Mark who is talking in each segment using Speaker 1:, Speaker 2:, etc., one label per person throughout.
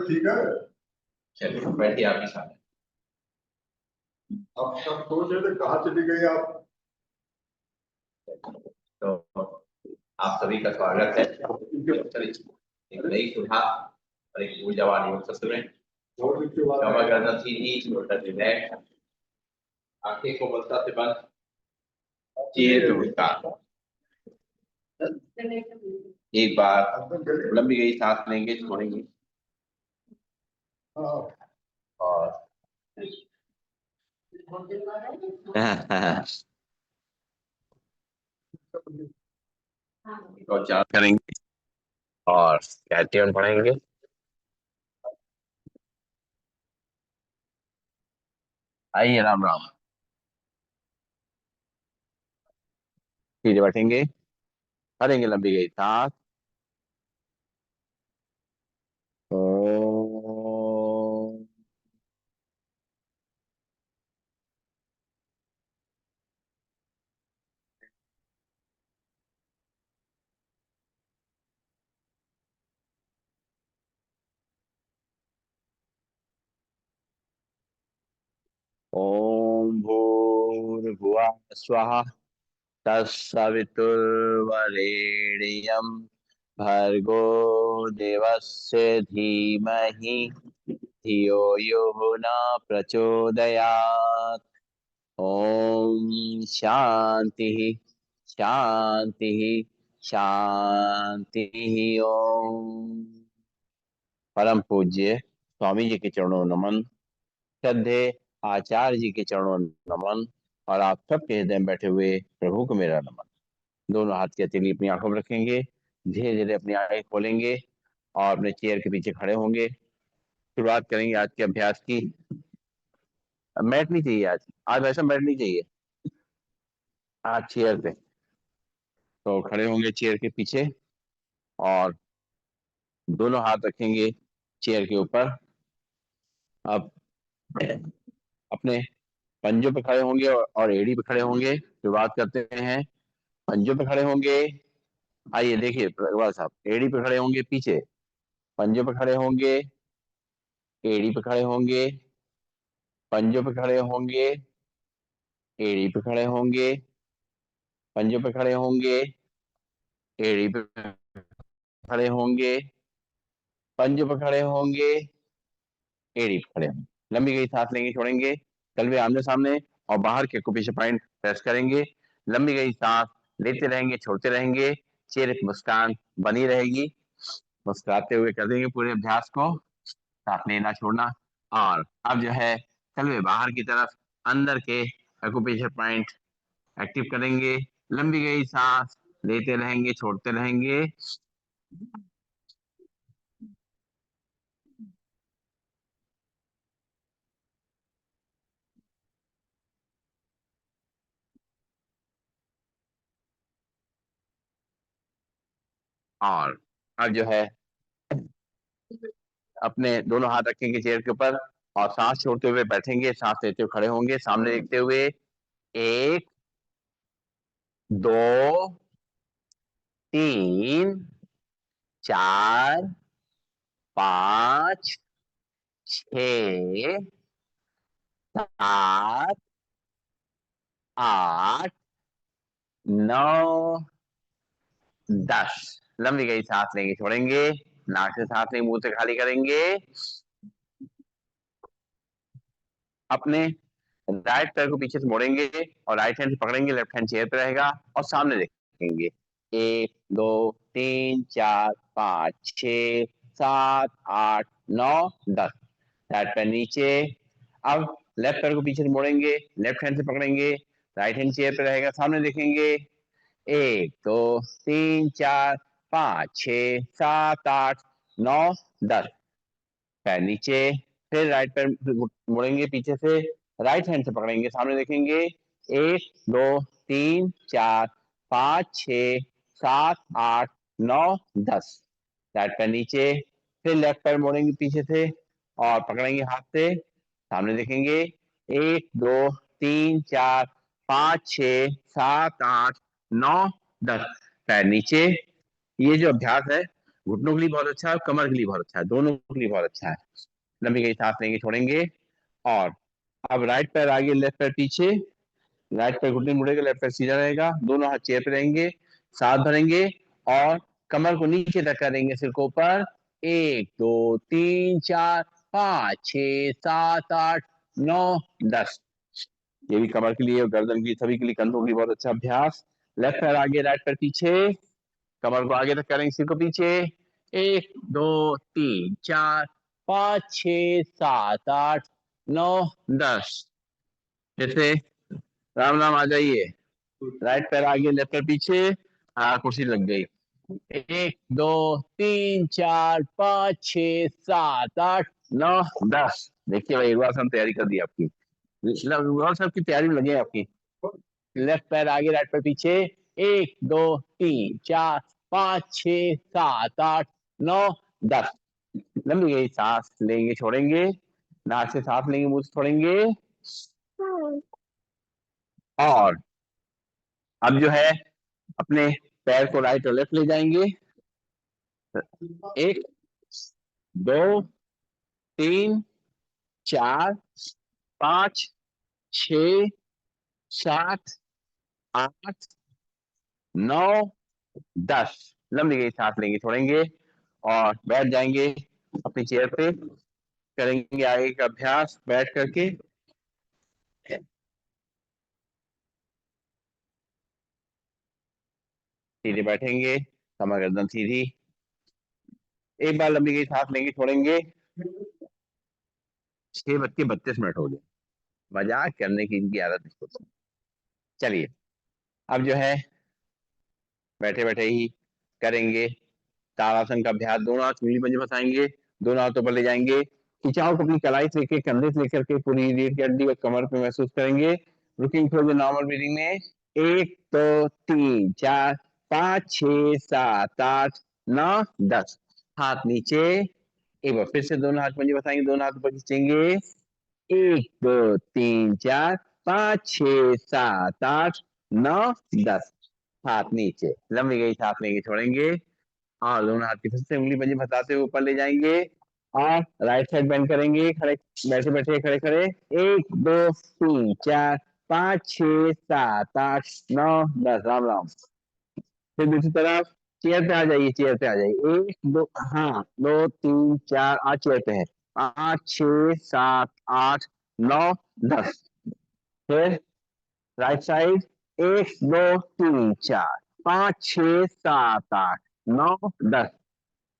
Speaker 1: ठीक है।
Speaker 2: चलिए बैठिए आपके सामने।
Speaker 1: अब सब सोच रहे थे कहाँ चली गई आप।
Speaker 2: तो आप सभी का स्वागत है। एक नई सुबह और एक ऊर्जावान योग सत्र में। क्षमा करना सीधी छोटा रिलैक्स, आंखें को बस्ता से बंद, चेहरे पे मुस्कान। एक बार लंबी गई सांस लेंगे, छोड़ेंगे और चार करेंगे और कैटियन पढ़ेंगे। आइए, राम राम। सीधे बैठेंगे, भरेंगे लंबी गई सांस। ओम। ओम भूर्भुवः स्वः तत्सवितुर्वरेण्यं भर्गो देवस्य धीमहि धियो यो न प्रचोदयात्। ओम शांति शांति शांति। ओम। परम पूज्य स्वामी जी के चरणों नमन, श्रद्धे आचार्य जी के चरणों नमन, और आप सबके हृदय में बैठे हुए प्रभु को मेरा नमन। दोनों हाथ की हथेली अपनी आंखों में रखेंगे, धीरे धीरे अपनी आंखें खोलेंगे और अपने चेयर के पीछे खड़े होंगे। शुरुआत करेंगे आज के अभ्यास की। मैट नहीं चाहिए, आज वैसा मैट नहीं चाहिए, आज चेयर पे। तो खड़े होंगे चेयर के पीछे और दोनों हाथ रखेंगे चेयर के ऊपर। अब अपने पंजों पे खड़े होंगे और एड़ी पे खड़े होंगे। शुरुआत करते हैं। पंजों पे खड़े होंगे। आइए देखिए अग्रवाल साहब, एड़ी पे खड़े होंगे पीछे, पंजों पे खड़े होंगे, एड़ी पे खड़े होंगे, पंजों पे खड़े होंगे, एड़ी पे खड़े होंगे, पंजों पे खड़े होंगे, एड़ी पे खड़े होंगे, पंजों पे खड़े होंगे, एड़ी पे खड़े होंगे। लंबी गई सांस लेंगे, छोड़ेंगे, कलवे आमने सामने और बाहर के एक्यूप्रेशर पॉइंट प्रेस करेंगे। लंबी गई सांस लेते रहेंगे, छोड़ते रहेंगे, चेहरे पर मुस्कान बनी रहेगी। मुस्कुराते हुए कर देंगे पूरे अभ्यास को, साथ लेना छोड़ना। और अब जो है कलवे बाहर की तरफ अंदर के एक्यूप्रेशर पॉइंट एक्टिव करेंगे। लंबी गई सांस लेते रहेंगे, छोड़ते रहेंगे। और अब जो है अपने दोनों हाथ रखेंगे चेयर के ऊपर और सांस छोड़ते हुए बैठेंगे, सांस लेते हुए खड़े होंगे, सामने देखते हुए। एक, दो, तीन, चार, पांच, छ, सात, आठ, नौ, 10। लंबी गई सांस लेंगे, छोड़ेंगे, नाक से सांस लेंगे, मुंह से खाली करेंगे। अपने राइट पैर को पीछे से मोड़ेंगे और राइट हैंड से पकड़ेंगे, लेफ्ट हैंड चेयर पे रहेगा और सामने देखेंगे। 1, 2, 3, 4, 5, 6, 7, 8, 9, 10। राइट पैर नीचे। अब लेफ्ट पैर को पीछे से मोड़ेंगे, लेफ्ट हैंड से पकड़ेंगे, राइट हैंड चेयर पे रहेगा, सामने देखेंगे। 1, 2, 3, 4, 5, 6, 7, 8, 9, 10। पैर नीचे। फिर राइट पैर मुड़ेंगे पीछे से, राइट हैंड से पकड़ेंगे, सामने देखेंगे। 1, 2, 3, 4, 5, 6, 7, 8, 9, 10। राइट पैर नीचे। फिर लेफ्ट पैर मोड़ेंगे पीछे से और पकड़ेंगे हाथ से, सामने देखेंगे। 1, 2, 3, 4, 5, 6, 7, 8, 9, 10। पैर नीचे। ये जो अभ्यास है घुटनों के लिए बहुत अच्छा है, कमर के लिए बहुत अच्छा है, दोनों के लिए बहुत अच्छा है। लंबी गई सांस लेंगे, छोड़ेंगे। और अब राइट पैर आगे, लेफ्ट पैर पीछे, राइट पैर घुटने मुड़ेगा, लेफ्ट पैर सीधा रहेगा, दोनों हाथ चेयर पे रहेंगे, साथ भरेंगे और कमर को नीचे तक करेंगे, सिर को ऊपर। 1 2 3 4 5 6 7 8 9 10। ये भी कमर के लिए और गर्दन की, सभी के लिए, कंधों के लिए बहुत अच्छा अभ्यास। लेफ्ट पैर आगे, राइट पैर पीछे, कमर को आगे तक करेंगे, सिर को पीछे। 1 2 3 4 5 6 7 8 9 10। जैसे राम राम, आ जाइए। राइट पैर आगे, लेफ्ट पैर पीछे। हाँ, कुर्सी लग गई। 1 2 3 4 5 6 7 8 9 10। देखिए भाई, एक बार हम तैयारी कर दी आपकी, सबकी तैयारी में लगे आपकी। लेफ्ट पैर आगे, राइट पैर पीछे। 1 2 3 4 5 6 7 8 9 10। लंबी गई सांस लेंगे, छोड़ेंगे, नाक से सांस लेंगे, मुंह से छोड़ेंगे। और अब जो है, अपने पैर को राइट और लेफ्ट ले जाएंगे। 1 2 3 4 5 6 7 8 9 10। लंबी गई सांस लेंगे, छोड़ेंगे और बैठ जाएंगे अपनी चेयर पे। करेंगे आगे का अभ्यास बैठ करके। सीधे बैठेंगे, कमर गर्दन सीधी। एक बार लंबी गई सांस लेंगे, छोड़ेंगे। 6:32 हो गए। मजाक करने की इनकी आदत इसको। चलिए, अब जो है बैठे बैठे ही करेंगे ताड़ासन का अभ्यास। दोनों हाथ उंगली पंजे फंसाएंगे, दोनों हाथों पर ले जाएंगे, खिंचाव को अपनी कलाई से लेके, कंधे से लेकर के पूरी रीढ़ की हड्डी और कमर पे महसूस करेंगे। रुकिंग थ्रू द नॉर्मल ब्रीदिंग में। 1 2 3 4 5 6 7 8 9 10। हाथ नीचे। एक बार फिर से दोनों हाथ पंजे फंसाएंगे, दोनों हाथ ऊपर खींचेंगे। 1 2 3 4 5 6 7 8 9 10। हाथ नीचे। लंबी गई सांस लेंगे, छोड़ेंगे और दोनों हाथ की फिर से उंगली पंजे फंसाते हुए ऊपर ले जाएंगे और राइट साइड बेंड करेंगे, खड़े बैठे बैठे, खड़े खड़े। 1 2 3 4 5 6 7 8 9 10। राम राम। फिर दूसरी तरफ चेयर पे आ जाइए, चेयर पे आ जाइए। 1 2, हाँ, 2 3 4, आज चेयर पे है। 5 6 7 8 9 10। फिर राइट साइड। 1 2 3 4 5 6 7 8 9 10।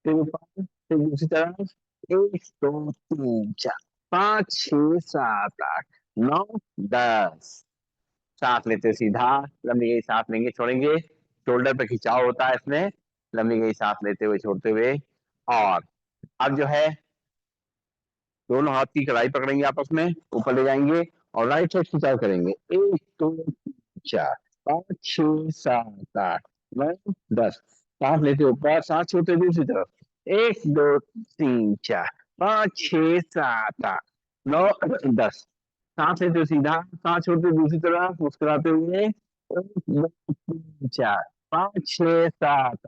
Speaker 2: फिर ऊपर, फिर दूसरी तरफ। 1 2 3 4 5 6 7 8 9 10। सांस लेते सीधा, लंबी गई सांस लेंगे, छोड़ेंगे। शोल्डर पे खिंचाव होता है इसमें। लंबी गई सांस लेते हुए, छोड़ते हुए। और अब जो है, दोनों हाथ की कलाई पकड़ेंगे, आपस में ऊपर ले जाएंगे और राइट साइड खिंचाव करेंगे। 1 2 3 4 5 6 7 8 9 10। सांस लेते ऊपर, सांस छोड़ते दूसरी तरफ। 1 2 3 4 5 6 7 8 9 10। सांस लेते सीधा, सांस छोड़ते दूसरी तरफ, मुस्कुराते हुए। 1 2 3 4 5 6 7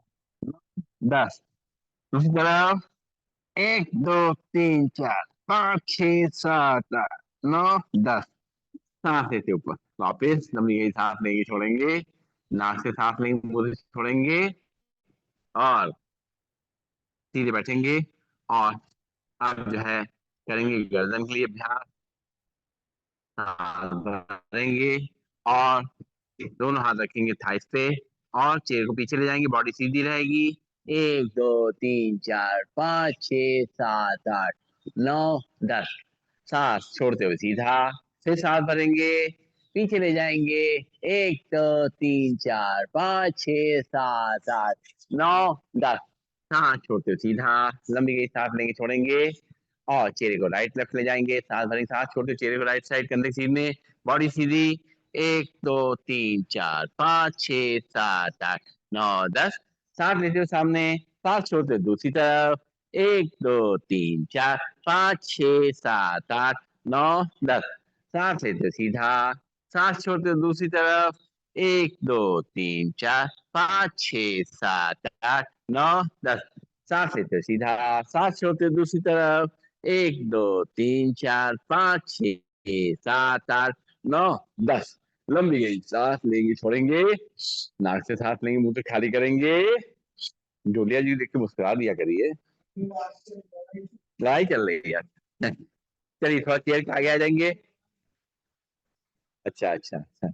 Speaker 2: 10। दूसरी तरफ। 1 2 3 4 5 6 7 8 9 10। सांस लेते ऊपर, वापिस लंबी गई सांस लेंगे, छोड़ेंगे, नाक से सांस लेंगे, मुंह से छोड़ेंगे और सीधे बैठेंगे। और अब जो है, करेंगे गर्दन के लिए अभ्यास। हाथ भरेंगे और दोनों हाथ रखेंगे थाइस पे और चेयर को पीछे ले जाएंगे, बॉडी सीधी रहेगी। 1 2 3 4 5 6 7 8 9 10। सांस छोड़ते हुए सीधा, फिर सांस भरेंगे, पीछे ले जाएंगे। 1 2 3 4 5 6 7 8 9 10। सांस छोड़ते हुए सीधा, लंबी गई सांस लेंगे, छोड़ेंगे और चेहरे को राइट लेफ्ट ले जाएंगे। सांस भरेंगे, सांस छोड़ते चेहरे को राइट साइड, कंधे सीधे, बॉडी सीधी। 1 2 3 4 5 6 7 8 9 10। सांस लेते हुए सामने, सांस छोड़ते हुए दूसरी तरफ। 1 2 3 4 5 6 7 8 9 10। सांस लेते हुए सीधा, सांस छोड़ते हुए दूसरी तरफ। 1 2 3 4 5 6 7 8 9 10। सांस लेते हुए सीधा, सांस छोड़ते हुए दूसरी तरफ। 1 2 3 4 5 6 7 8 9 10। लंबी गई सांस लेंगे, छोड़ेंगे, नाक से सांस लेंगे, मुंह से खाली करेंगे। जूलिया जी देख के मुस्कुरा दिया करिए, लड़ाई चल रही है यार। चलिए थोड़ा चेयर के आगे आ जाएंगे। अच्छा अच्छा अच्छा।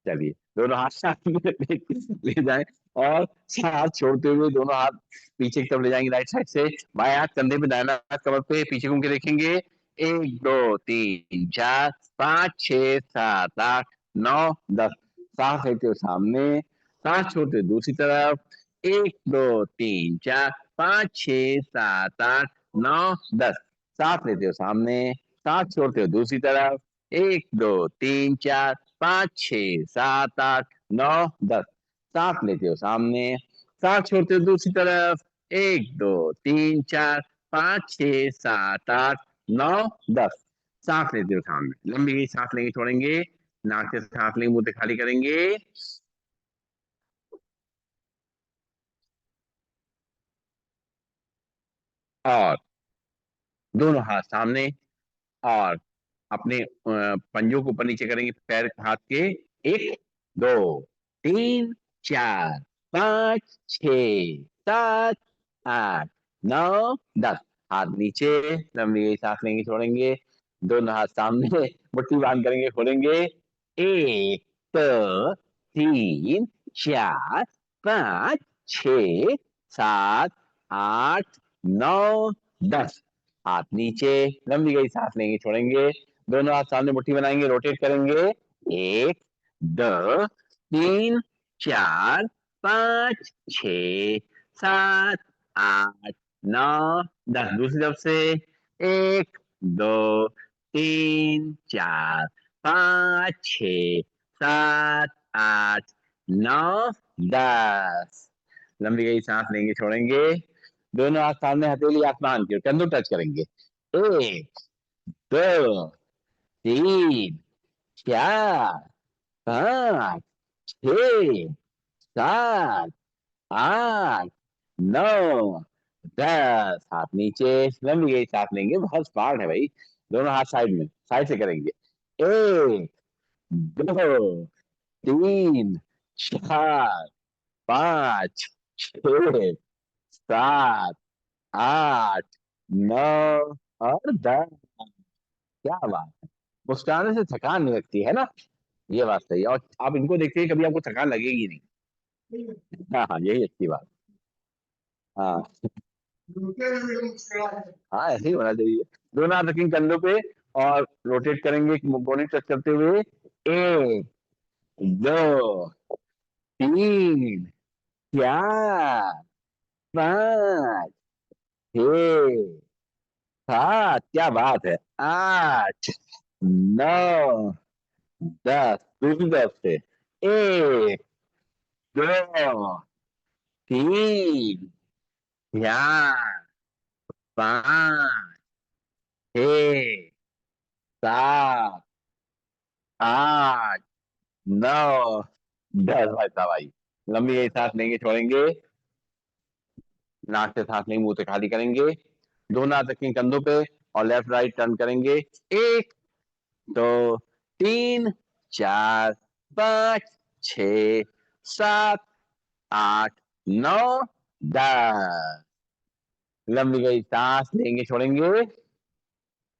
Speaker 2: चलिए दोनों हाथ साथ में ले जाएं और हाथ छोड़ते हुए दोनों हाथ पीछे की तरफ ले जाएंगे, राइट साइड से। बाएं हाथ कंधे पे, दाहिना हाथ कमर पे, पीछे घूम के देखेंगे। 1 2 3 4 5 6 7 8 9 10। सांस लेते हुए सामने, सांस छोड़ते हुए दूसरी तरफ। 1 2 3 4 5 6 7 8 9 10। सांस लेते हुए सामने, सांस छोड़ते हुए दूसरी तरफ। 1 2 3 4 5 6 7 8 9 10। सांस लेते हो सामने, सांस छोड़ते हो दूसरी तरफ। 1 2 3 4 5 6 7 8 9 10। सांस लेते हो सामने, लंबी गई सांस लेंगे, छोड़ेंगे, नाक से सांस लेंगे, मुंह से खाली करेंगे। और दोनों हाथ सामने, और अपने पंजों को ऊपर नीचे करेंगे, पैर हाथ के। 1 2 3 4 5 6 7 8 9 10। हाथ नीचे, लंबी सांस लेंगे, छोड़ेंगे, दोनों हाथ सामने, मुट्ठी बांध करेंगे, खोलेंगे। 1 2 3 4 5 6 7 8 9 10। हाथ नीचे, लंबी गई सांस लेंगे, छोड़ेंगे, दोनों हाथ सामने, मुट्ठी बनाएंगे, रोटेट करेंगे। 1 2 3 4 5 6 7 8 9 10। दूसरी तरफ से। 1 2 3 4 5 6 7 8 9 10। लंबी गई सांस लेंगे, छोड़ेंगे, दोनों हाथ सामने, हथेली आसमान की ओर, कंधों टच करेंगे। 1 2 3 4 5 6 7 8 9 10। हाथ नीचे, लंबी गई सांस लेंगे, बहुत स्मार्ट है भाई। दोनों हाथ साइड में, साइड से करेंगे। 1 2 3 4 5 6 7 8 9 और 10। क्या बात है, मुस्कुराने से थकान नहीं लगती है ना। ये बात सही है, और आप इनको देखिए, कभी आपको थकान लगेगी नहीं। हाँ हाँ, यही अच्छी बात। हाँ हाँ, ऐसे ही होना चाहिए। दोनों हाथ रखेंगे कंधों पे, और रोटेट करेंगे, बॉडी टच करते हुए। 1 2 3 4 5 6 7। क्या बात है, 8 9 10। दूसरी तरफ से। 1 2 3 4 5 6 7 8 9 10। भाई साहब भाई, लंबी गई सांस लेंगे, छोड़ेंगे, नाक से सांस लेंगे, मुंह से खाली करेंगे, दोनों हाथ रखेंगे कंधों पे, और लेफ्ट राइट टर्न करेंगे। 1 2 3 4 5 6 7 8 9 10। लंबी गई सांस लेंगे, छोड़ेंगे,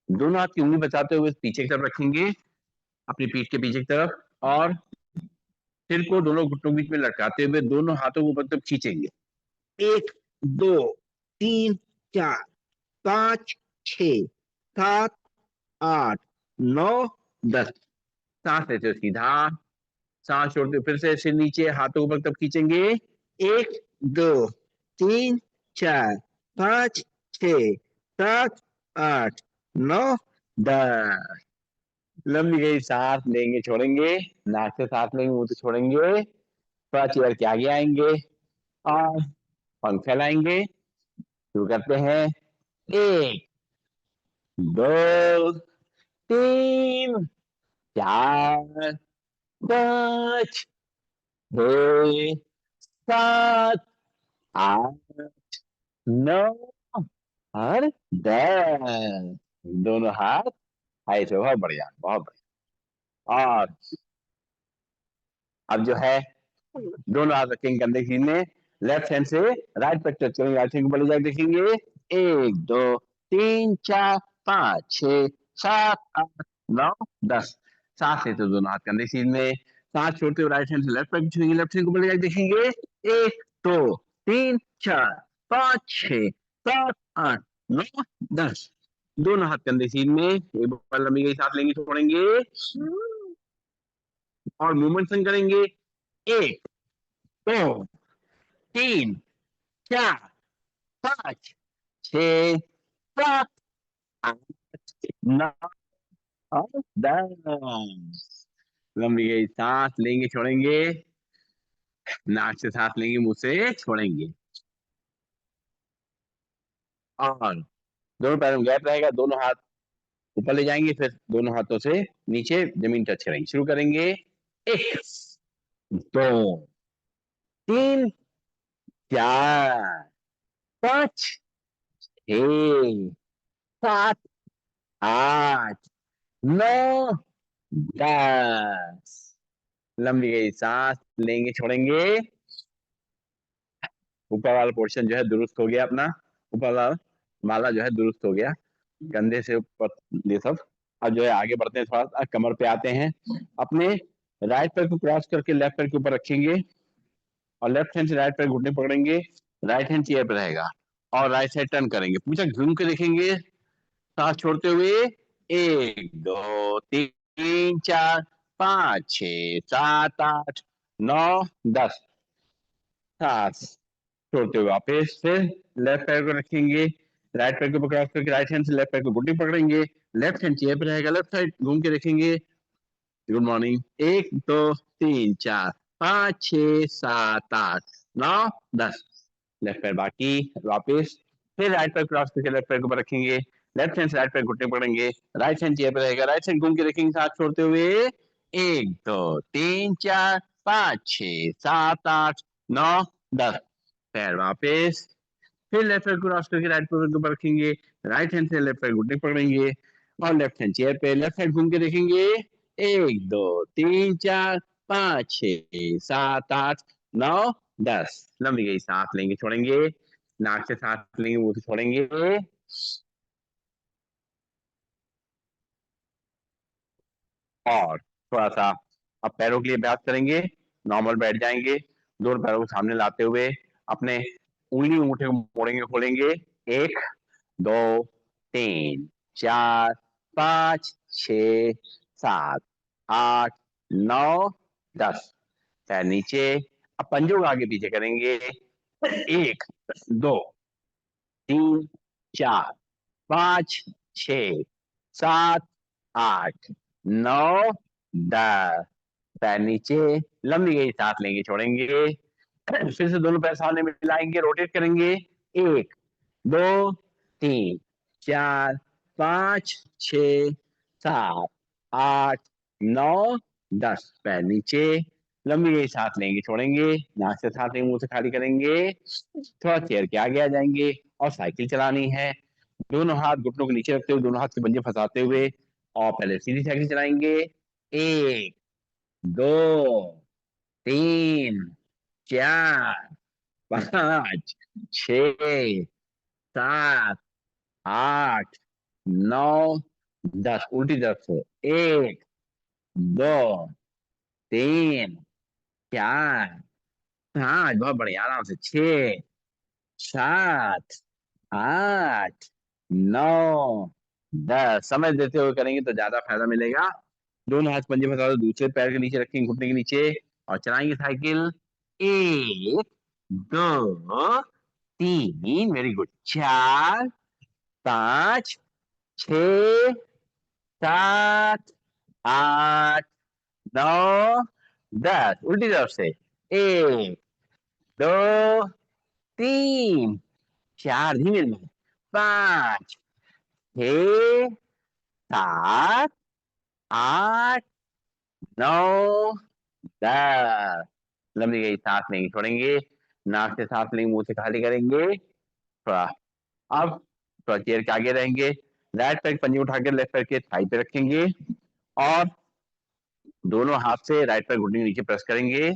Speaker 2: दोनों हाथ की उंगली बचाते हुए पीछे की तरफ रखेंगे, अपनी पीठ के पीछे की तरफ, और सिर को दोनों घुटनों के बीच में लटकाते हुए दोनों हाथों को ऊपर की तरफ खींचेंगे। 1 2 3 4 5 6 7 8 9 10। सांस लेते हो सीधा, सांस छोड़ते हुए फिर से सिर नीचे, हाथों को ऊपर तब खींचेंगे। 1 2 3 4 5 6 7 8 9 10। लंबी गई सांस लेंगे, छोड़ेंगे, नाक से सांस लेंगे, मुंह से छोड़ेंगे, थोड़ा चेयर के आगे आएंगे, और पंख फैलाएंगे। शुरू करते हैं। 1 2 3 4 5 6 7 8 नौ और 10। दोनों हाथ ऐसे, बहुत बढ़िया बहुत बढ़िया। और अब जो है दोनों हाथ रखेंगे कंधे के में, लेफ्ट हैंड से राइट पे टच करेंगे, राइट हैंड को बढ़ जाके देखेंगे। एक दो तीन चार पाँच छः सात आठ नौ 10। सांस लेते हुए दोनों हाथ कंधे सीध में, सांस छोड़ते हुए राइट हैंड से लेफ्ट पे छुएंगे, लेफ्ट हैंड को बढ़ जाके देखेंगे। एक दो तीन चार पाँच छः सात आठ नौ 10। दोनों हाथ कंधे सीध में, एक बार लंबी गई सांस लेंगे, छोड़ेंगे और मूवमेंट संग करेंगे। एक दो तीन चार पाँच छः सात आठ नौ और 10। लंबी गई सांस लेंगे, छोड़ेंगे, नाक से सांस लेंगे, मुंह से छोड़ेंगे। और दोनों पैरों में गैप रहेगा, दोनों हाथ ऊपर ले जाएंगे, फिर दोनों हाथों से नीचे जमीन टच करेंगे। शुरू करेंगे। एक दो तीन चार पाँच छः सात आठ नौ 10। लंबी गई सांस लेंगे, छोड़ेंगे। ऊपर वाला पोर्शन जो है दुरुस्त हो गया अपना, ऊपर वाला माला जो है दुरुस्त हो गया, कंधे से ऊपर ये सब। अब जो है आगे बढ़ते हैं, थोड़ा सा कमर पे आते हैं। अपने राइट पैर को क्रॉस करके लेफ्ट पैर के ऊपर रखेंगे और लेफ्ट हैंड से राइट पैर घुटने पकड़ेंगे। राइट हैंड चेयर पे रहेगा और राइट साइड टर्न करेंगे, पूछा घूम के देखेंगे, सांस छोड़ते हुए। एक दो तीन चार पाँच छः सात आठ नौ 10। सांस छोड़ते हुए वापस फिर लेफ्ट पैर को रखेंगे, राइट पैर को क्रॉस करके राइट हैंड से लेफ्ट पैर को घुटने पकड़ेंगे। लेफ्ट हैंड चेयर पे रहेगा, लेफ्ट साइड घूम के देखेंगे। Good morning. एक दो तीन चार पाँच छः सात आठ नौ 10। लेफ्ट पैर बाकी, वापस फिर राइट पैर क्रॉस करके लेफ्ट पैर के ऊपर रखेंगे, लेफ्ट हैंड से राइट पैर घुटने पकड़ेंगे, राइट हैंड चेयर पे रहेगा, राइट साइड घूम के देखेंगे साथ छोड़ते हुए। एक दो तीन चार पाँच छः सात आठ नौ 10। पैर वापस, फिर लेफ्ट पैर को क्रॉस करके राइट पैर के ऊपर रखेंगे, राइट हैंड से लेफ्ट पैर घुटने पकड़ेंगे और लेफ्ट हैंड चेयर पे, लेफ्ट साइड घूम के देखेंगे। एक दो तीन चार पाँच छः सात आठ नौ 10। लंबी गई सांस लेंगे, छोड़ेंगे, नाक से सांस लेंगे, मुंह से छोड़ेंगे। और थोड़ा सा अब पैरों के लिए अभ्यास करेंगे। नॉर्मल बैठ जाएंगे, दोनों पैरों को सामने लाते हुए अपने उंगली अंगूठे को मोड़ेंगे, खोलेंगे। एक दो तीन चार पाँच छः सात आठ नौ 10। पैर नीचे, अब पंजों को आगे पीछे करेंगे। एक दो तीन चार पाँच छः सात आठ नौ 10। पैर नीचे, लंबी गई सांस लेंगे, छोड़ेंगे, फिर से दोनों पैर सामने मिलाएंगे, रोटेट करेंगे। एक दो तीन चार पाँच छः सात आठ नौ 10। पैर नीचे, लंबी गई सांस लेंगे, छोड़ेंगे, नाक से सांस लेंगे, मुंह से खाली करेंगे। थोड़ा चेयर के आगे आ जाएंगे और साइकिल चलानी है। दोनों हाथ घुटनों के नीचे रखते हुए, दोनों हाथ के पंजे फंसाते हुए और पहले सीधी साइकिल चलाएंगे। एक दो तीन चार पाँच छः सात आठ नौ 10। उल्टी तरफ से। एक दो तीन चार पाँच, बहुत बढ़िया, आराम से। छः सात आठ नौ 10। समय देते हुए करेंगे तो ज्यादा फायदा मिलेगा। दोनों हाथ पंजे फंसा दो, दूसरे पैर के नीचे रखेंगे, घुटने के नीचे और चलाएंगे साइकिल। एक दो तीन, वेरी गुड, चार पाँच छः सात आठ नौ 10। उल्टी तरफ से। एक दो तीन चार, धीमे धीमे, पाँच छः सात आठ नौ 10। लंबी गई सांस लेंगे, छोड़ेंगे, नाक से सांस लेंगे, मुंह से खाली करेंगे। थोड़ा। अब थोड़ा चेयर के आगे रहेंगे, राइट पैर पंजे उठाकर लेफ्ट पैर के थाई पे रखेंगे और दोनों हाथ से राइट पैर घुटने के नीचे प्रेस करेंगे।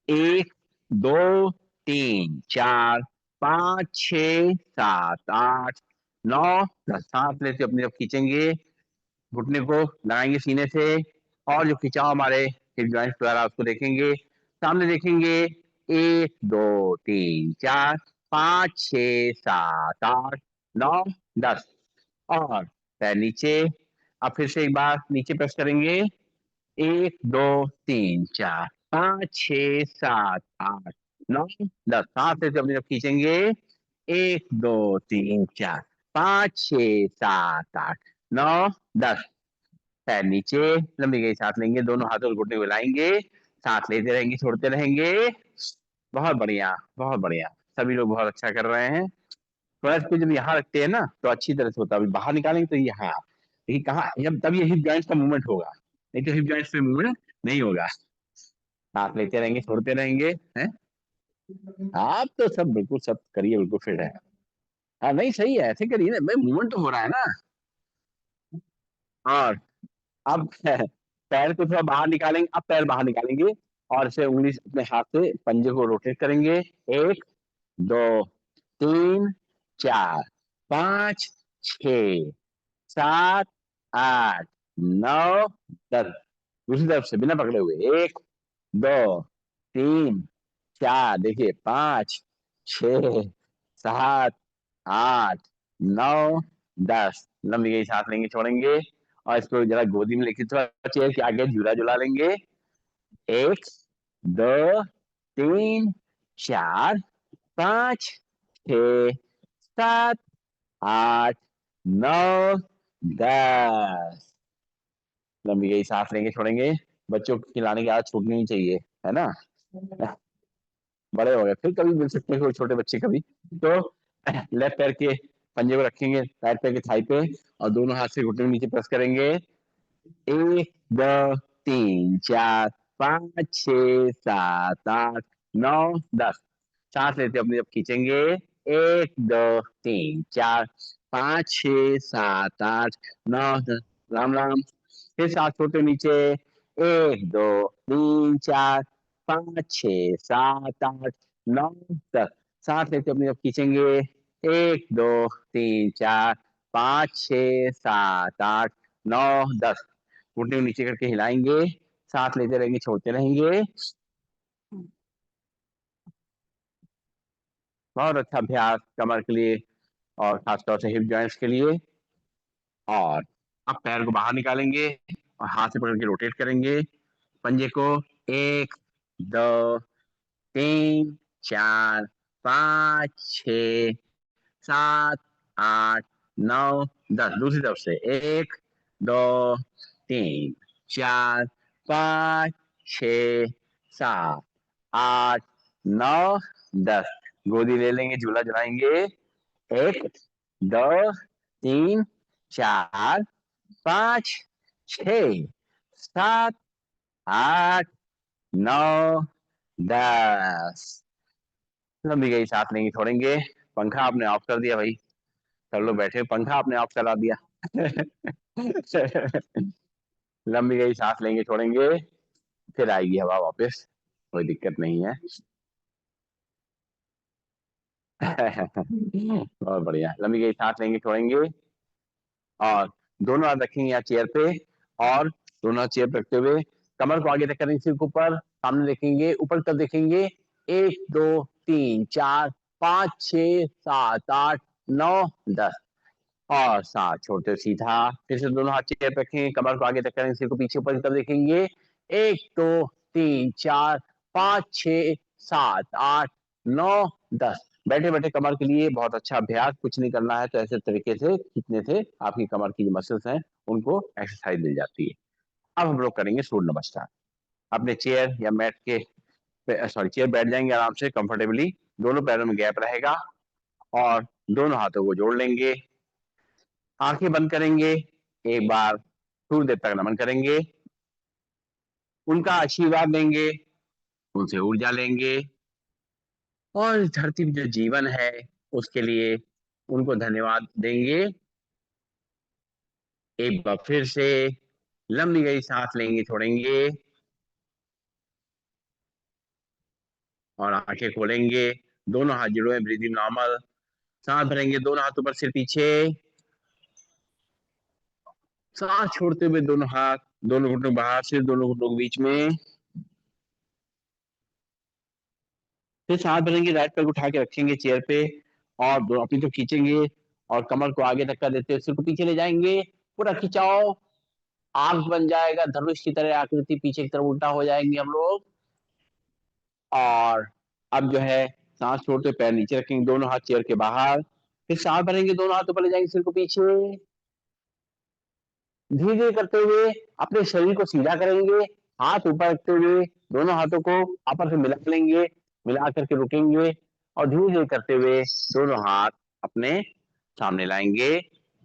Speaker 2: 1 2 3 4 5 6 7 8 9 10 सांस लेते अपनी तरफ खींचेंगे, घुटने को लगाएंगे सीने से और जो खिंचाव हमारे हिप जॉइंट द्वारा उसको देखेंगे, सामने देखेंगे। 1 2 3 4 5 6 7 8 9 10 और पैर नीचे। अब फिर से एक बार नीचे प्रेस करेंगे। 1 2 3 4 5 6 7 8 9 10 सांस लेते अपनी तरफ खींचेंगे। 1 2 3 4 5 6 7 8 9 10 पैर नीचे, लंबी गहरी सांस लेंगे, दोनों हाथों को घुटने को हिलाएंगे, सांस लेते रहेंगे, छोड़ते रहेंगे। बहुत बढ़िया, बहुत बढ़िया, सभी लोग बहुत अच्छा कर रहे हैं। थोड़ा इसको जब यहाँ रखते हैं ना तो अच्छी तरह से होता है, अभी बाहर निकालेंगे तो यहाँ, लेकिन कहाँ जब तब ये हिप जॉइंट्स का मूवमेंट होगा, नहीं तो हिप जॉइंट्स पे मूवमेंट नहीं होगा। सांस लेते रहेंगे, छोड़ते रहेंगे, हैं? आप तो सब बिल्कुल सब करिए, बिल्कुल फिट है। हाँ नहीं सही है, ऐसे करिए ना भाई, मूवमेंट तो हो रहा है ना। और अब पैर को थोड़ा बाहर निकालेंगे, अब पैर बाहर निकालेंगे और इसे उंगली से अपने हाथ से पंजे को रोटेट करेंगे। 1 2 3 4 5 6 7 8 9 10 दूसरी तरफ से बिना पकड़े हुए। 1 2 3 4 देखिए 5 6 7 8 9 10 लंबी गई सांस लेंगे, छोड़ेंगे और इसको जरा गोदी में लेके थोड़ा चेयर के आगे झूला झुला लेंगे। 1 2 3 4 5 6 7 8 9 10 लंबी गई सांस लेंगे, छोड़ेंगे। बच्चों को खिलाने की आदत छूटनी नहीं चाहिए, है ना। बड़े हो गए फिर कभी मिल सकते हैं कोई छोटे बच्चे कभी। तो लेफ्ट पैर के पंजे को रखेंगे राइट पैर के थाई पे और दोनों हाथ से घुटने के नीचे प्रेस करेंगे। 1 2 3 4 5 6 7 8 9 10 सांस लेते अपनी जब खींचेंगे। 1 2 3 4 5 6 7 8 9 10 राम राम। फिर सांस छोड़ते नीचे। 1 2 3 4 5 6 7 8 9 10 सांस लेते अपनी जब खींचेंगे। 1 2 3 4 5 6 7 8 9 10 घुटने को नीचे करके हिलाएंगे, सांस लेते रहेंगे, छोड़ते रहेंगे। बहुत अच्छा अभ्यास कमर के लिए और खासतौर से हिप जॉइंट्स के लिए। और अब पैर को बाहर निकालेंगे और हाथ से पकड़ के रोटेट करेंगे पंजे को। 1 2 3 4 5 6 7 8 9 10 दूसरी तरफ से। 1 2 3 4 5 6 7 8 9 10 गोदी ले लेंगे, झूला झुलाएंगे। 1 2 3 4 5 6 7 8 9 10 लंबी गई सांस लेंगे, छोड़ेंगे। पंखा आपने ऑफ कर दिया भाई, सब लोग बैठे, पंखा आपने ऑफ करा दिया। लंबी गई सांस लेंगे, छोड़ेंगे, फिर आएगी हवा वापस, कोई दिक्कत नहीं है। बहुत बढ़िया, लंबी गई सांस लेंगे, छोड़ेंगे और दोनों हाथ रखेंगे यहाँ चेयर पे और दोनों हाथ चेयर पे रखते हुए कमर को आगे तक करेंगे, सिर के ऊपर, सामने देखेंगे, ऊपर तक देखेंगे। 1 2 3 4 5 6 7 8 9 10 और सांस छोड़ते सीधा। फिर से दोनों हाथ चेयर पे रखेंगे, कमर को आगे तक करेंगे, सिर को पीछे ऊपर की तरफ देखेंगे। 1 2 3 4 5 6 7 8 9 10 बैठे बैठे कमर के लिए बहुत अच्छा अभ्यास, कुछ नहीं करना है तो ऐसे तरीके से खींचने से आपकी कमर की जो मसल्स हैं उनको एक्सरसाइज मिल जाती है। अब हम लोग करेंगे सूर्य नमस्कार। अपने चेयर या मैट के सॉरी चेयर बैठ जाएंगे आराम से कंफर्टेबली, दोनों पैरों में गैप रहेगा और दोनों हाथों को जोड़ लेंगे, आंखें बंद करेंगे, एक बार थोड़ी देर तक नमन करेंगे, उनका आशीर्वाद लेंगे, उनसे ऊर्जा लेंगे और इस धरती में जो जीवन है उसके लिए उनको धन्यवाद देंगे। एक बार फिर से लंबी गई सांस लेंगे, छोड़ेंगे और आंखें खोलेंगे। दोनों हाथ जुड़े हैं, ब्रीदिंग नॉर्मल। सांस भरेंगे, दोनों हाथ ऊपर, सिर पीछे। सांस छोड़ते हुए दोनों हाथ, दोनों घुटनों बाहर, सिर दोनों घुटनों के बीच में। फिर सांस भरेंगे, राइट पैर को उठा के रखेंगे चेयर पे और दोनों अपनी तो खींचेंगे और कमर को आगे धक्का देते हुए सिर को पीछे ले जाएंगे। पूरा खिंचाओ, आंख बन जाएगा धनुष की तरह, आकृति पीछे की तरफ उल्टा हो जाएंगे हम लोग। और अब जो है सांस छोड़ते हुए पैर नीचे रखेंगे, दोनों हाथ चेयर के बाहर। फिर सांस भरेंगे, दोनों हाथ ऊपर ले जाएंगे, सिर को पीछे। धीरे धीरे करते हुए अपने शरीर को सीधा करेंगे, हाथ ऊपर रखते हुए दोनों हाथों को आपस में मिला लेंगे, मिला करके रुकेंगे और धीरे धीरे करते हुए दोनों हाथ अपने सामने लाएंगे।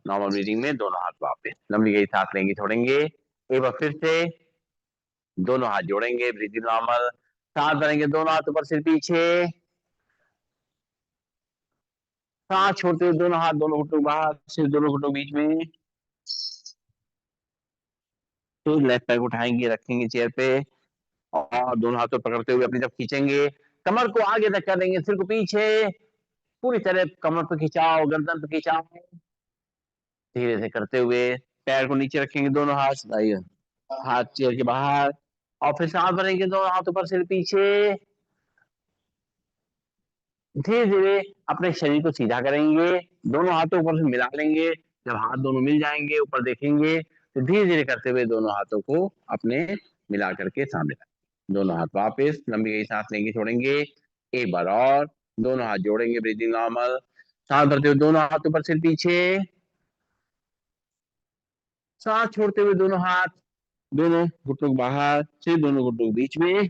Speaker 2: नॉर्मल ब्रीदिंग में दोनों हाथ वापस, लंबी गई सांस लेंगे, छोड़ेंगे। एक बार फिर से दोनों हाथ जोड़ेंगे, ब्रीदिंग नॉर्मल। सांस भरेंगे, दोनों हाथ ऊपर, सिर पीछे। सांस छोड़ते हुए दोनों हाथ, दोनों घुटनों बाहर, सिर दोनों घुटनों बीच में। फिर लेफ्ट पैर को उठाएंगे, रखेंगे चेयर पे और दोनों हाथों पकड़ते हुए अपनी तरफ खींचेंगे। कमर को आगे धक्का देंगे, सिर को पीछे। पूरी तरह कमर पे खिंचाओ, गर्दन पे खिंचाओ। धीरे से करते हुए पैर को नीचे रखेंगे, दोनों हाथ आइए, हाथ चेयर के बाहर और फिर सांस भरेंगे, दोनों हाथ ऊपर, सिर पीछे। धीरे धीरे अपने शरीर को सीधा करेंगे, दोनों हाथों ऊपर से मिला लेंगे। जब हाथ दोनों मिल जाएंगे, ऊपर देखेंगे तो धीरे धीरे करते हुए दोनों हाथों को अपने मिला करके सामने रखें। दोनों हाथ वापस, लंबी गई सांस लेंगे, छोड़ेंगे। एक बार और दोनों हाथ जोड़ेंगे, ब्रीदिंग नॉर्मल। सांस भरते हुए दोनों हाथ ऊपर, सिर पीछे। सांस छोड़ते हुए दोनों हाथ, दोनों घुटनों के बाहर, सिर दोनों घुटनों के बीच में।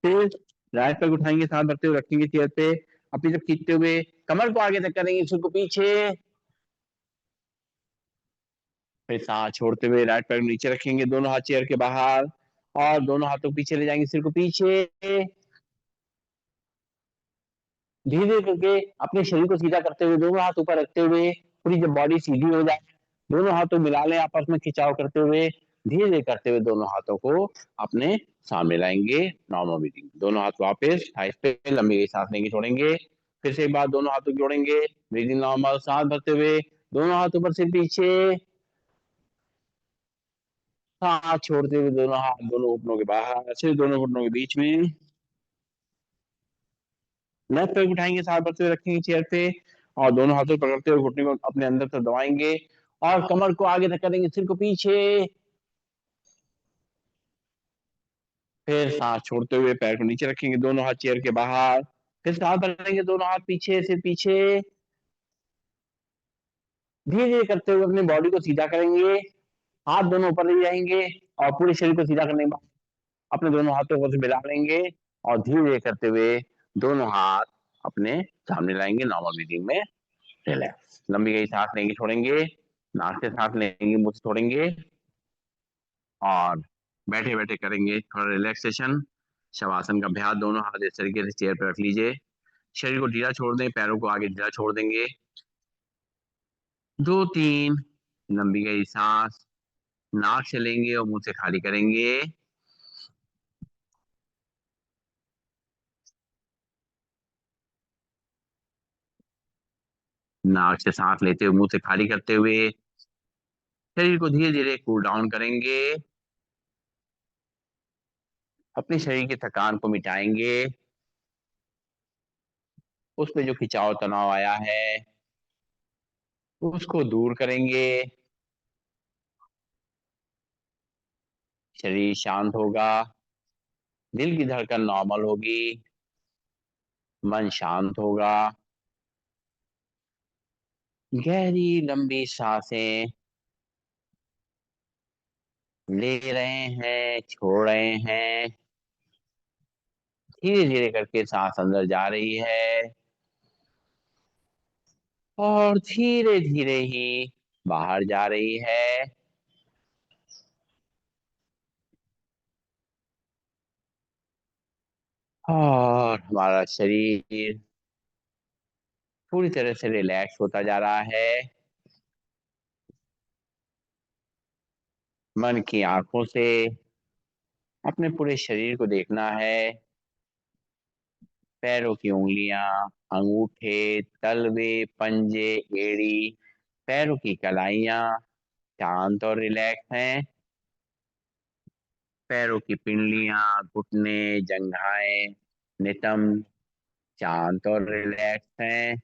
Speaker 2: फिर राइट पैर उठाएंगे, सांस भरते हुए रखेंगे चेयर पे, अपनी तरफ खींचते हुए कमर को आगे तक करेंगे, सिर को पीछे। फिर सांस छोड़ते हुए राइट पैर नीचे रखेंगे, दोनों हाथ चेयर के बाहर और दोनों हाथों को पीछे ले जाएंगे, सिर को पीछे। धीरे धीरे करके अपने शरीर को सीधा करते हुए दोनों हाथ ऊपर रखते हुए पूरी जब बॉडी सीधी हो जाए, दोनों हाथों मिला लें, आपस में खिंचाव करते हुए धीरे धीरे करते हुए दोनों हाथों को अपने सामने लाएंगे। नॉर्मल ब्रीदिंग, दोनों हाथ वापस थाइस पे, लंबी गई सांस लेंगे, छोड़ेंगे। फिर से एक बार दोनों हाथों को जोड़ेंगे, ब्रीदिंग नॉर्मल। सांस भरते हुए दोनों हाथ ऊपर, सिर पीछे। सांस छोड़ते हुए दोनों हाथ, दोनों घुटनों के बाहर, सिर दोनों घुटनों के बीच में। लेफ्ट पैर उठाएंगे, सांस भरते हुए रखेंगे चेयर पे और दोनों हाथों को पकड़ते हुए घुटने को अपने अंदर तक दबाएंगे और कमर को आगे धक्का देंगे, सिर को पीछे। फिर सांस छोड़ते हुए पैर को नीचे रखेंगे, दोनों हाथ चेयर के बाहर। फिर सांस भरेंगे, दोनों हाथ पीछे, सिर पीछे। धीरे धीरे करते हुए अपनी बॉडी को सीधा करेंगे, हाथ दोनों ऊपर ले जाएंगे और पूरे शरीर को सीधा करने के बाद अपने दोनों हाथों को से मिला लेंगे और धीरे धीरे करते हुए दोनों हाथ अपने सामने लाएंगे। नॉर्मल ब्रीदिंग में रिलैक्स, लंबी गई सांस लेंगे, छोड़ेंगे। नाक से सांस लेंगे, मुंह से छोड़ेंगे और बैठे बैठे करेंगे थोड़ा रिलैक्सेशन, शवासन का अभ्यास। दोनों हाथ इस तरीके से चेयर पर रख लीजिए, शरीर को ढीला छोड़ दें, पैरों को आगे ढीला छोड़ देंगे। दो तीन लंबी गई सांस नाक से लेंगे और मुंह से खाली करेंगे। नाक से सांस लेते हुए मुंह से खाली करते हुए शरीर को धीरे धीरे कूल डाउन करेंगे, अपने शरीर की थकान को मिटाएंगे। उसमें जो खिंचाव तनाव आया है उसको दूर करेंगे, शरीर शांत होगा, दिल की धड़कन नॉर्मल होगी, मन शांत होगा। गहरी लंबी सांसें ले रहे हैं, छोड़ रहे हैं, धीरे धीरे करके सांस अंदर जा रही है और धीरे धीरे ही बाहर जा रही है। और हमारा शरीर पूरी तरह से रिलैक्स होता जा रहा है। मन की आंखों से अपने पूरे शरीर को देखना है। पैरों की उंगलियां, अंगूठे, तलवे, पंजे, एड़ी, पैरों की कलाइयां शांत और रिलैक्स हैं। पैरों की पिंडलियां, घुटने, जंघाएं, नितंब शांत और रिलैक्स हैं।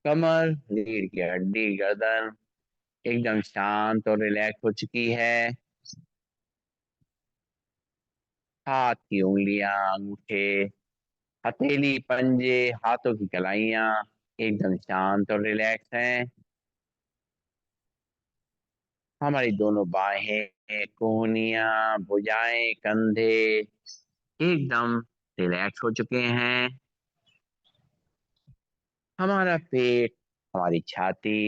Speaker 2: कमर, रीढ़ की हड्डी, गर्दन एकदम शांत और रिलैक्स हो चुकी है। हाथ की उंगलियां, अंगूठे, हथेली, पंजे, हाथों की कलाइयां एकदम शांत और रिलैक्स हैं। हमारी दोनों बाहें, कोहनियां, भुजाएं, कंधे एकदम रिलैक्स हो चुके हैं। हमारा पेट, हमारी छाती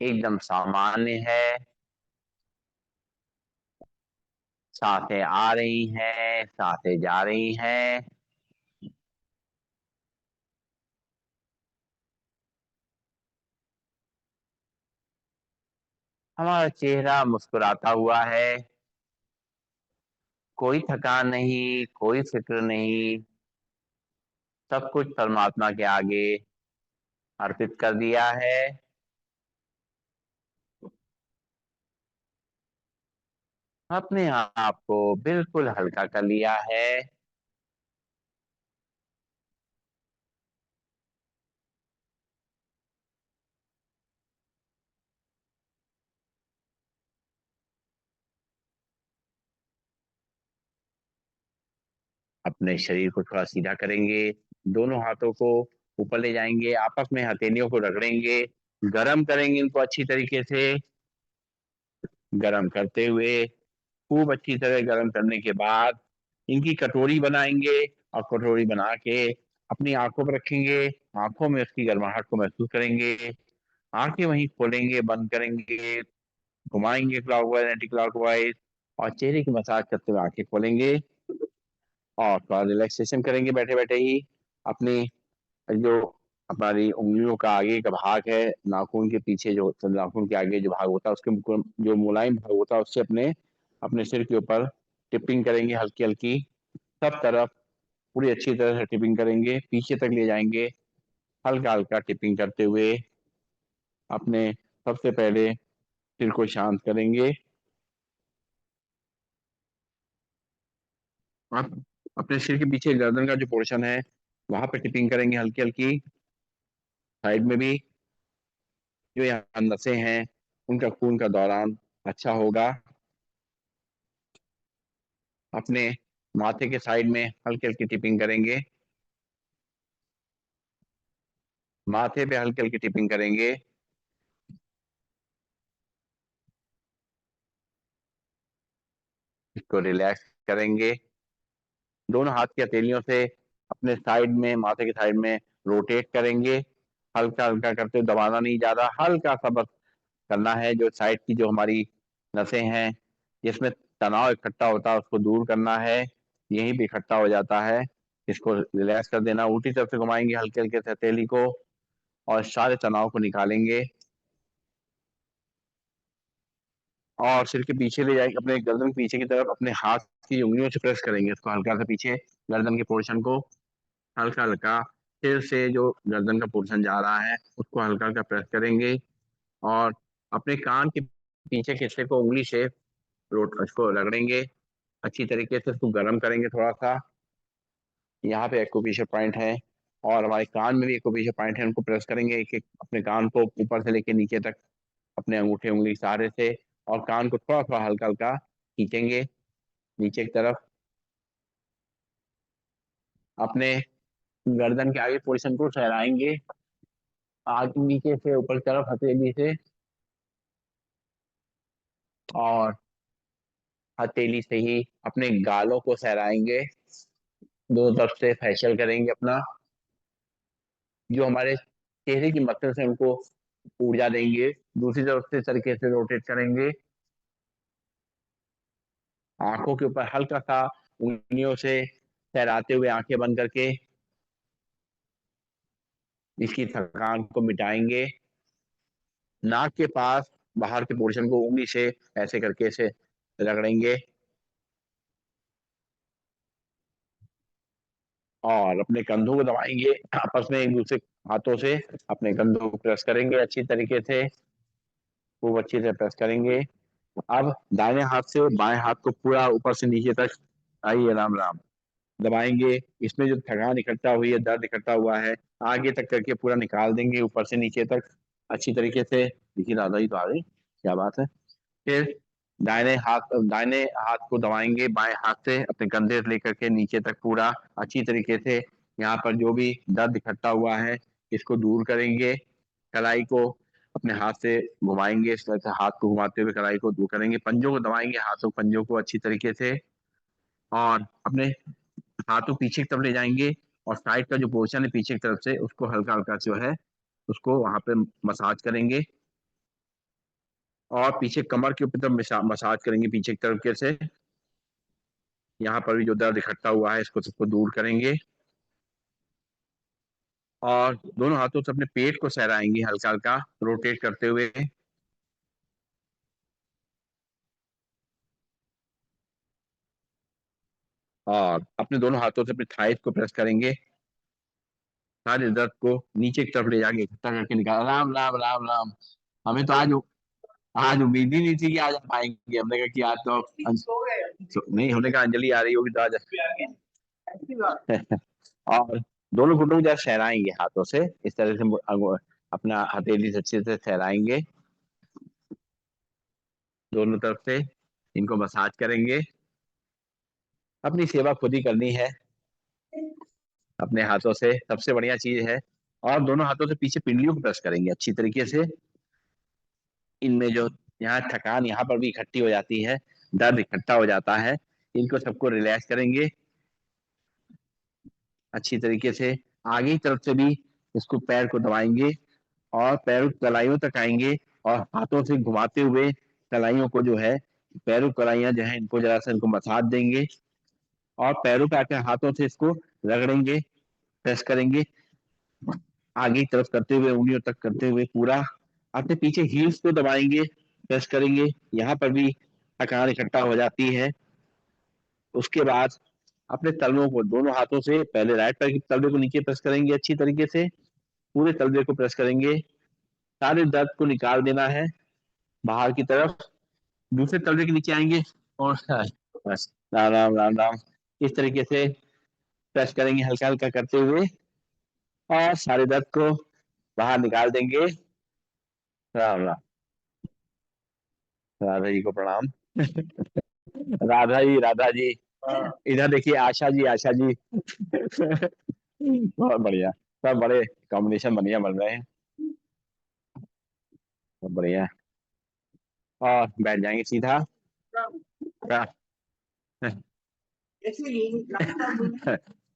Speaker 2: एकदम सामान्य है। सांसें आ रही हैं, सांसें जा रही हैं। हमारा चेहरा मुस्कुराता हुआ है। कोई थकान नहीं, कोई फिक्र नहीं, सब कुछ परमात्मा के आगे अर्पित कर दिया है। अपने आप को बिल्कुल हल्का कर लिया है। अपने शरीर को थोड़ा सीधा करेंगे। दोनों हाथों को ऊपर ले जाएंगे, आपस में हथेलियों को रगड़ेंगे, गरम करेंगे इनको अच्छी तरीके से। गरम करते हुए, खूब अच्छी तरह गरम करने के बाद इनकी कटोरी बनाएंगे और कटोरी बना के अपनी आंखों पर रखेंगे। आंखों में उसकी गर्माहट को महसूस करेंगे। आंखें वहीं खोलेंगे, बंद करेंगे, घुमाएंगे क्लॉकवाइज एंटी क्लॉकवाइज, और चेहरे की मसाज करते हुए आंखें खोलेंगे और थोड़ा रिलैक्सेशन करेंगे बैठे बैठे ही। अपनी जो हमारी उंगलियों का आगे का भाग है, नाखून के पीछे जो नाखून के आगे जो भाग होता है, उसके जो मुलायम भाग होता है, उससे अपने अपने सिर के ऊपर टिपिंग करेंगे हल्की हल्की, सब तरफ पूरी अच्छी तरह से टिपिंग करेंगे, पीछे तक ले जाएंगे। हल्का हल्का टिपिंग करते हुए अपने सबसे पहले सिर को शांत करेंगे। आप अपने सिर के पीछे गर्दन का जो पोर्शन है, वहां पे टिपिंग करेंगे हल्की हल्की। साइड में भी जो यहाँ नसें हैं, उनका खून का दौरान अच्छा होगा। अपने माथे के साइड में हल्की हल्की टिपिंग करेंगे। माथे पे हल्की हल्की टिपिंग करेंगे। इसको रिलैक्स करेंगे। दोनों हाथ की हथेलियों से अपने साइड में, माथे के साइड में रोटेट करेंगे। हल्का हल्का करते हुए, दबाना नहीं, ज्यादा हल्का सा बस करना है। जो साइड की जो हमारी नसें हैं, जिसमें तनाव इकट्ठा होता है, उसको दूर करना है। यहीं पे इकट्ठा हो जाता है, इसको रिलैक्स कर देना। उल्टी तरफ से घुमाएंगे हल्के हल्के से हथेली को और सारे तनाव को निकालेंगे। और सिर के पीछे ले जाएंगे, अपने गर्दन के पीछे की तरफ अपने हाथ की उंगलियों से प्रेस करेंगे उसको हल्का सा पीछे, गर्दन के पोर्शन को हल्का हल्का। सिर से जो गर्दन का पोर्शन जा रहा है, उसको हल्का हल्का प्रेस करेंगे। और अपने कान के पीछे के हिस्से को उंगली से रोट उसको रगड़ेंगे अच्छी तरीके से, उसको गर्म करेंगे थोड़ा सा। यहाँ पे एक्यूप्रेशर पॉइंट है और हमारे कान में भी एक्यूप्रेशर पॉइंट है, उनको प्रेस करेंगे एक एक अपने कान को ऊपर से लेके नीचे तक अपने अंगूठे उंगली सहारे से। और कान को थोड़ा थोड़ा हल्का हल्का खींचेंगे नीचे की तरफ। अपने गर्दन के आगे पोर्शन को सहलाएंगे, आगे नीचे से ऊपर की तरफ हथेली से, और हथेली से ही अपने गालों को सहलाएंगे। दोनों तरफ से फैशियल करेंगे अपना, जो हमारे चेहरे की मसल्स हैं उनको ऊर्जा देंगे। दूसरी तरफ से तरीके से रोटेट करेंगे। आंखों के ऊपर हल्का सा उंगलियों से सहलाते हुए आंखें बंद करके इसकी थकान को मिटाएंगे। नाक के पास बाहर के पोर्शन को उंगली से ऐसे करके इसे रगड़ेंगे और अपने कंधों को दबाएंगे। आपस में एक दूसरे हाथों से अपने कंधों को प्रेस करेंगे अच्छी तरीके से, खूब अच्छी से प्रेस करेंगे। अब दाहिने हाथ से बाएं हाथ को पूरा ऊपर से नीचे तक, आइए राम राम, दबाएंगे। इसमें जो थकान इकट्ठा हुई है, दर्द इकट्ठा हुआ है, आगे तक करके पूरा निकाल देंगे ऊपर से नीचे तक अच्छी तरीके से। देखिए दादा जी तो आ गई, क्या बात है। फिर दाहिने हाथ को दबाएंगे बाएं हाथ से अपने कंधे से लेकर के नीचे तक पूरा अच्छी तरीके से। यहाँ पर जो भी दर्द इकट्ठा हुआ है इसको दूर करेंगे। कलाई को अपने हाथ से घुमाएंगे, इस तरह से हाथ को घुमाते हुए कलाई को दूर करेंगे। पंजों को दबाएंगे, हाथों पंजों को अच्छी तरीके से, और अपने हाथों पीछे की तरफ ले जाएंगे और साइड का जो पोर्शन है पीछे की तरफ से उसको हल्का हल्का जो है उसको वहां पे मसाज करेंगे। और पीछे कमर के ऊपर मसाज करेंगे पीछे की तरफ के से। यहाँ पर भी जो दर्द इकट्ठा हुआ है इसको सबको दूर करेंगे। और दोनों हाथों से अपने पेट को सहराएंगे हल्का हल्का रोटेट करते हुए। और अपने दोनों हाथों से अपने थाइस को प्रेस करेंगे, सारे दर्द को नीचे की तरफ ले जाके इकट्ठा करके निकाल। राम राम राम राम। हमें तो आज उम्मीद ही नहीं थी कि आज आप आएंगे। हमने कहा कि आज तो नहीं, हमने कहा अंजलि आ रही होगी तो आज और दोनों घुटनों को जरा सहराएंगे हाथों से इस तरह से, अपना हथेली से अच्छे से सहराएंगे दोनों तरफ से, इनको मसाज करेंगे। अपनी सेवा खुद ही करनी है अपने हाथों से, सबसे बढ़िया चीज है। और दोनों हाथों से पीछे पिंडलियों को प्रेस करेंगे अच्छी तरीके से। इनमें जो यहाँ थकान यहाँ पर भी इकट्ठी हो जाती है, दर्द इकट्ठा हो जाता है, इनको सबको रिलैक्स करेंगे अच्छी तरीके से। आगे की तरफ से भी इसको पैर को दबाएंगे और पैरों की कलाइयों तक आएंगे और हाथों से घुमाते हुए कलाइयों को जो है, पैरों की कलाइयां जो है इनको जरा सा इनको मसाज देंगे और पैरों पे आकर हाथों से इसको रगड़ेंगे, प्रेस करेंगे आगे की तरफ करते हुए, उंगलियों तक करते हुए पूरा। अपने पीछे हील्स को दबाएंगे, प्रेस करेंगे, यहाँ पर भी थकान इकट्ठा हो जाती है। उसके बाद अपने तलवों को दोनों हाथों से पहले राइट पैर के तलवे को नीचे प्रेस करेंगे अच्छी तरीके से, पूरे तलवे को प्रेस करेंगे। सारे दर्द को निकाल देना है बाहर की तरफ। दूसरे तलवे के नीचे आएंगे और बस राम राम राम राम, इस तरीके से प्रेस करेंगे हल्का हल्का करते हुए और सारे दर्द को बाहर निकाल देंगे। राम राम। राधा जी को प्रणाम। राधा जी, राधा जी, इधर देखिए आशा जी, आशा जी। बहुत बढ़िया, सब बड़े कॉम्बिनेशन बढ़िया बन रहे हैं, सब बढ़िया। और बैठ जाएंगे सीधा।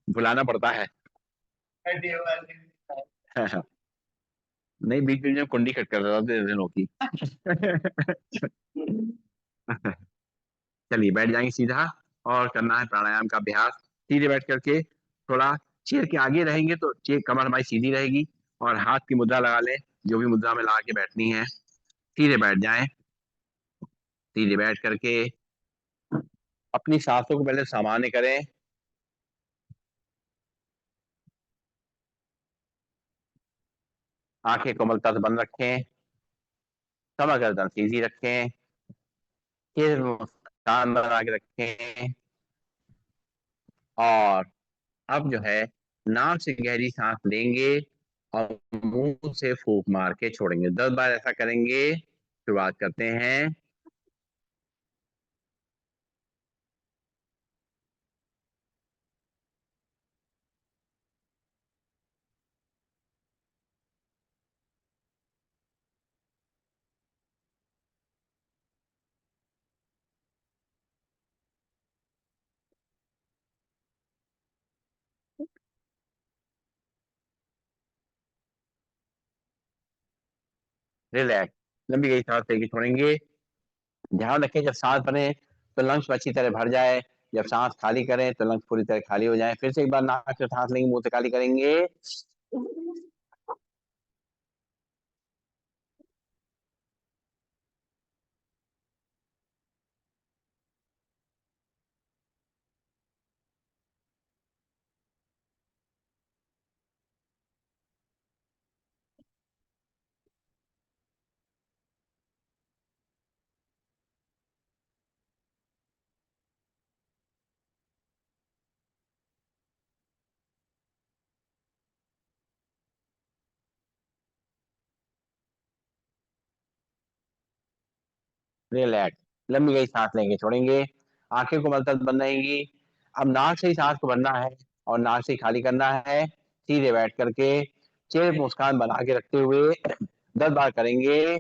Speaker 2: बुलाना पड़ता है। नहीं, बीच बीच में कुंडी कट कर रहा था दिनों की। चलिए बैठ जाएंगे सीधा और करना है प्राणायाम का अभ्यास। सीधे बैठ करके थोड़ा चेयर के आगे रहेंगे तो चेयर कमर हमारी सीधी रहेगी, और हाथ की मुद्रा लगा लें, जो भी मुद्रा में लगा के बैठनी है। सीधे बैठ जाएं। सीधे बैठ करके अपनी सांसों को पहले सामान्य करें। आंखें कोमलता से बंद रखें, कमर गर्दन सीधी रखें, फिर मुस्कान बना के रखें। और अब जो है नाक से गहरी सांस लेंगे और मुंह से फूंक मार के छोड़ेंगे। 10 बार ऐसा करेंगे। शुरुआत करते हैं। रिलैक्स, लंबी गई सांस लेके छोड़ेंगे। ध्यान रखें जब सांस भरे तो लंग्स में अच्छी तरह भर जाए, जब सांस खाली करें तो लंग्स पूरी तरह खाली हो जाएं। फिर से एक बार नाक से सांस लेंगे, मुंह से खाली करेंगे। रिलैक्स। लंबी गई सांस लेंगे, छोड़ेंगे। आंखें को मलतब बंद रहेंगी। अब नाक से ही सांस को भरना है और नाक से ही खाली करना है। सीधे बैठ करके चेहरे पर मुस्कान बना के रखते हुए 10 बार करेंगे।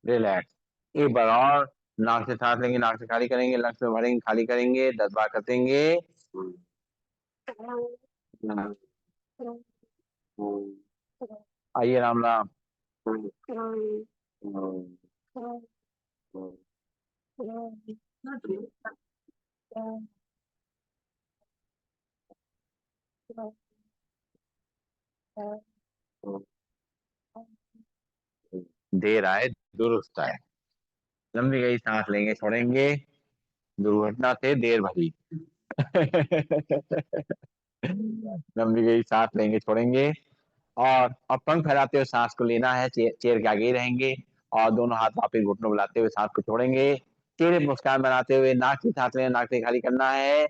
Speaker 2: रिलैक्स। एक बार और नाक से सांस लेंगे, नाक से खाली करेंगे, लंग्स में भरेंगे, खाली करेंगे, 10 बार करेंगे। आइए, राम राम। देर आए दुरुस्त आए। लंबी गई सांस लेंगे, छोड़ेंगे। दुर्घटना से देर भली। लंबी गई सांस लेंगे, छोड़ेंगे। और अब पंख फैलाते हुए सांस को लेना है। चेयर के आगे ही रहेंगे और दोनों हाथ वापिस घुटनों मिलाते हुए सांस को छोड़ेंगे। चेहरे पर मुस्कान बनाते हुए नाक की सांस लेना, नाक से खाली करना है।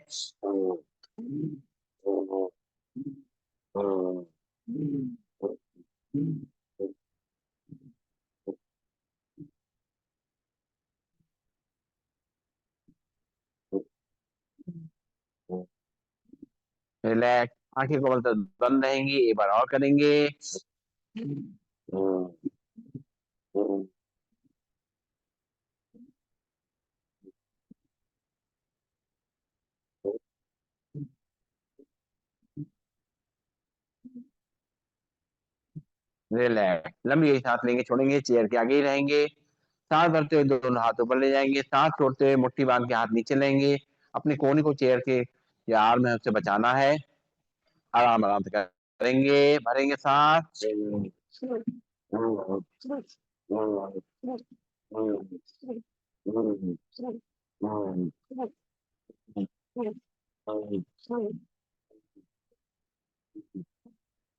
Speaker 2: रिलैक्स। आंखें को मतलब बंद रहेंगी। एक बार और करेंगे। रिलैक्स। लंबी गई सांस लेंगे, छोड़ेंगे। चेयर के आगे ही रहेंगे। सांस भरते हुए दोनों हाथ ऊपर ले जाएंगे। सांस छोड़ते हुए मुट्ठी बांध के हाथ नीचे लेंगे। अपने कोहनी को चेयर के या आर्म में उससे बचाना है। आराम आराम से करेंगे। भरेंगे सांस।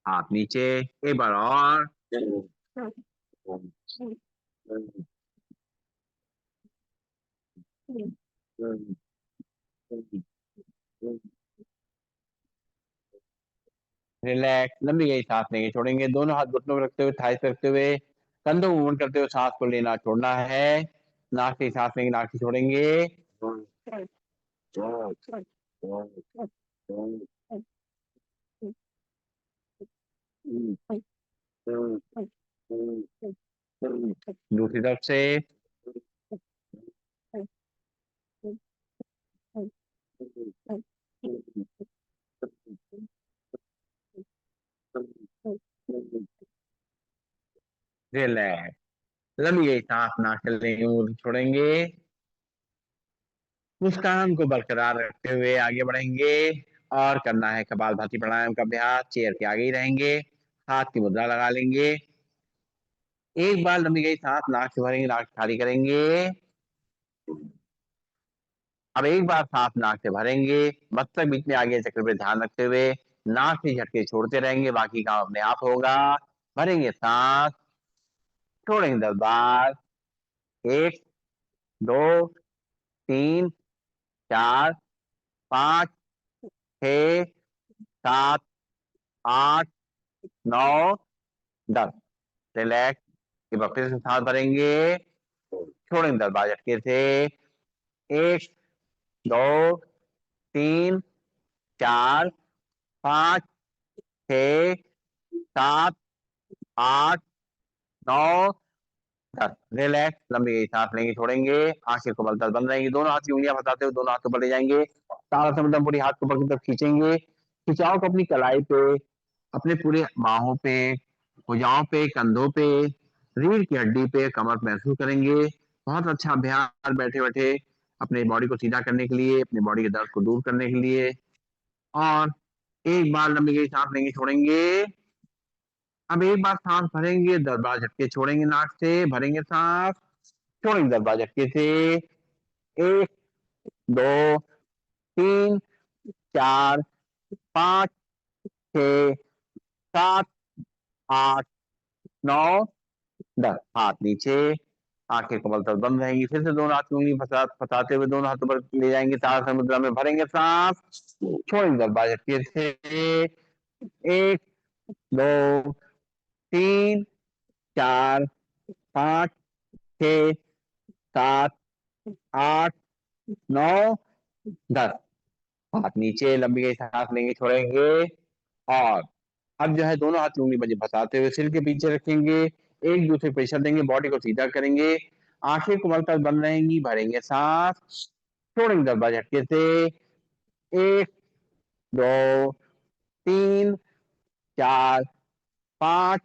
Speaker 2: हाथ नीचे। एक बार और। रिलैक्स। लंबी गई सांस लेंगे, छोड़ेंगे। दोनों हाथ घुटनों में रखते हुए, थाई से रखते हुए, कंधों को मूवमेंट करते हुए सांस को लेना छोड़ना है। नाक से सांस लेंगे, नाक से छोड़ेंगे। दूसरी तरफ से। रिलैक्स। लंबी गई सांस नाक से लेंगे, मुंह से छोड़ेंगे। मुस्कान को बरकरार रखते हुए आगे बढ़ेंगे और करना है कपालभाति प्राणायाम का अभ्यास। चेयर के आगे ही रहेंगे। हाथ की मुद्रा लगा लेंगे। एक बार लंबी गई सांस नाक से भरेंगे, नाक से खाली करेंगे। अब एक बार सांस नाक से भरेंगे। मस्तक बीच में आगे चक्र पे ध्यान रखते हुए नाक से झटके छोड़ते रहेंगे। बाकी काम अपने आप होगा। भरेंगे सांस, छोड़ेंगे 10 बार। 1, 2, 3, 4, 5, 6, 7, 8, 9, 10। रिलैक्स। एक बार फिर से सांस भरेंगे, छोड़ेंगे 10 बार झटके से। 1, 2, 3, 4, 5, 6, 7, 8, 9, 10। रिलैक्स, लंबी गई सांस लेंगे, छोड़ेंगे, आंखें कोमलता बंद रहेंगी, दोनों हाथ की उंगलियां फंसाते हुए दोनों हाथों पर ले जाएंगे, ताड़ासन पूरी हाथ को ऊपर की तरफ खींचेंगे, खिंचाव को अपनी कलाई पे, अपने पूरे बाहों पे, भुजाओं पे, कंधों पे, रीढ़ की हड्डी पे, कमर पे महसूस करेंगे। बहुत अच्छा अभ्यास बैठे बैठे अपने बॉडी को सीधा करने के लिए, अपनी बॉडी के दर्द को दूर करने के लिए। और एक बार लंबी गई सांस लेंगे, छोड़ेंगे। अब एक बार सांस भरेंगे, 10 बार झटके छोड़ेंगे नाक से, भरेंगे सांस, छोड़ेंगे 10 बार झटके से। 1, 2, 3, 4, 5, 6, 7, 8, 9, 10। हाथ नीचे, आंखें कमल तक बंद रहेंगी, फिर से दोनों हाथ की उंगली फंसाते हुए दोनों हाथों पर ले जाएंगे, ताड़ासन मुद्रा में भरेंगे सांस, छोड़ेंगे 10 बार झटके से। 1, 2, 3, 4, 5, 6, 7, 8, 9, 10। हाथ नीचे, लंबी गई सांस लेंगे, छोड़ेंगे। और अब जो है दोनों हाथ की उंगली बजे फंसाते हुए सिर के पीछे रखेंगे, एक दूसरे प्रेशर देंगे, बॉडी को सीधा करेंगे, आंखें कोमल तक बंद रहेंगी, भरेंगे सांस, छोड़ेंगे 10 बार झटके से। 1, 2, 3, 4, 5,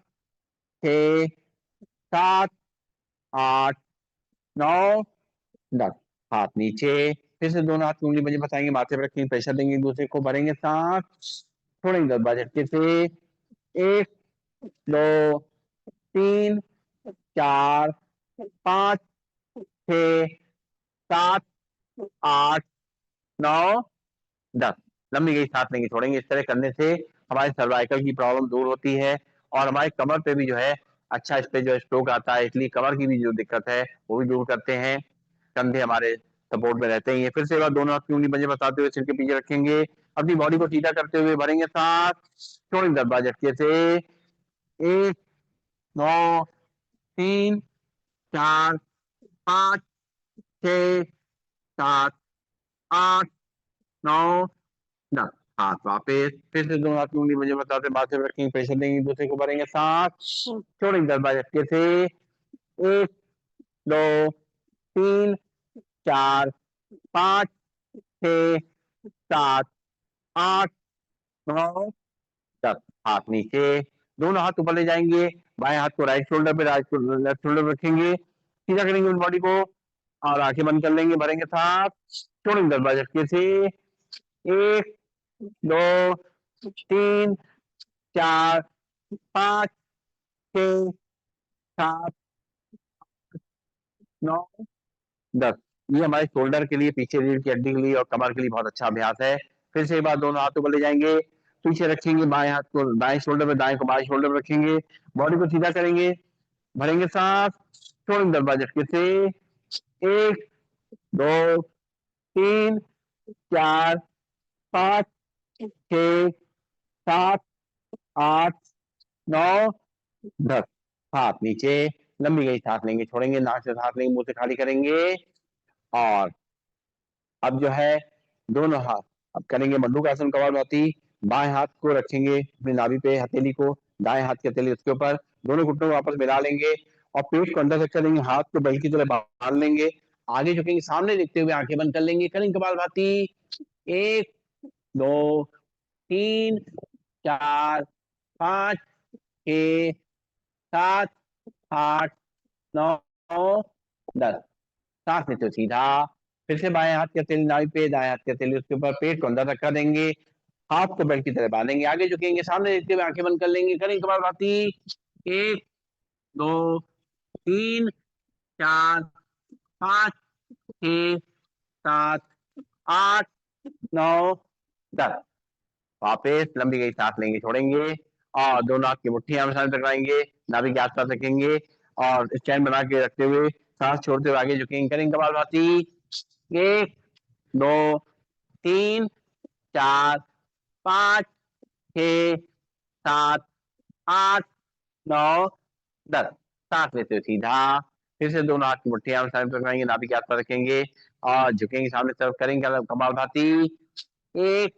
Speaker 2: 6, 7, 8, 9, 10। हाथ नीचे, फिर से दोनों हाथ की उंगली बजे फंसाएंगे, माथे पर रखेंगे, प्रेशर देंगे एक दूसरे को, भरेंगे सांस, छोड़ेंगे 10 बार झटके से। 1, 2, 3, 4, 5, 6, 7, 8, 9, 10। लंबी गई सांस लेंगे, छोड़ेंगे। इस तरह करने से हमारे सर्वाइकल की प्रॉब्लम दूर होती है और हमारे कमर पे भी जो है अच्छा इस पे जो स्ट्रोक आता है, इसलिए कमर की भी जो दिक्कत है वो भी दूर करते हैं। कंधे हमारे सपोर्ट में रहते ही हैं। फिर से एक बार दोनों हाथ की उंगली बजे बताते हुए सिर के पीछे रखेंगे, अपनी बॉडी को सीधा करते हुए भरेंगे सांस, छोड़ेंगे 10 बार झटके से। 1, 2, 3, 4, 5, 6, 7, 8, 9, 10। हाथ वापस, फिर से दोनों हाथ की उंगली मुझे बताते माथे पे रखेंगे, प्रेशर देंगे, एक दूसरे को भरेंगे सांस, छोड़ेंगे 10 बार झटके से। 1, 2, 3, 4, 5, 6, 7, 8, 9, 10। हाथ नीचे, दोनों हाथ ऊपर ले जाएंगे, बाएं हाथ को राइट शोल्डर पे, राइट लेफ्ट शोल्डर पे रखेंगे, सीधा करेंगे बॉडी को और आंखें बंद कर लेंगे, भरेंगे सांस, छोड़ेंगे 10 बार झटके से। 1, 2, 3, 4, 5, 6, 7, 9, 10। ये हमारे शोल्डर के लिए, पीछे रीढ़ की हड्डी के लिए और कमर के लिए बहुत अच्छा अभ्यास है। फिर से एक बार दोनों हाथों को ले जाएंगे, पीछे रखेंगे, बाएं हाथ को दाएं शोल्डर पे, दाएं को बाएं शोल्डर पे रखेंगे, बॉडी को सीधा करेंगे, भरेंगे सांस, छोड़ेंगे 10 बार झटके से। 1, 2, 3, 4, 5, 6, 7, 8, 9, 10। हाथ नीचे, लंबी गई सांस लेंगे, छोड़ेंगे, नाक से सांस लेंगे, मुंह से खाली करेंगे। और अब जो है दोनों हाथ अब करेंगे मंडूकासन कपालभाति। बाएं हाथ को रखेंगे अपनी नाभि पे, हथेली को, दाएं हाथ की हथेली उसके ऊपर, दोनों घुटनों को आपस में मिला लेंगे और पेट को अंदर से करेंगे, हाथ को बेल्ट की तरह बांध लेंगे, आगे झुकेंगे, सामने देखते हुए आंखें बंद कर लेंगे, करेंगे कपालभाति। 1, 2, 3, 4, 5, 6, 7, 8, 9, 10। सांस लेते हो सीधा, फिर से बाएं हाथ की हथेली नाभि पे, दाएं हाथ की हथेली उसके ऊपर, पेट को अंदर रखा देंगे, हाथ को बेल्ट की तरह बांधेंगे, आगे झुकेंगे, सामने देखते हुए आंखें बंद कर लेंगे, करेंगे कपालभाति। 1, 2, 3, 4, 5, 6, 7, 8, 9, 10। वापस लंबी गई सांस लेंगे, छोड़ेंगे और दोनों हाथ की मुट्ठियां आमने सामने टकराएंगे, नाभि के आसपास रखेंगे और स्टैंड बना के रखते हुए सांस छोड़ते हुए आगे झुकेंगे, करेंगे कपालभाति। 1, 2, 3, 4, 5, 6, 7, 8, 9, 10। सांस लेते हुए सीधा, फिर से दोनों हाथ की मुट्ठियां आमने सामने टकराएंगे, नाभि के आसपास रखेंगे और झुकेंगे सामने तरफ, करेंगे कपालभाति। 1,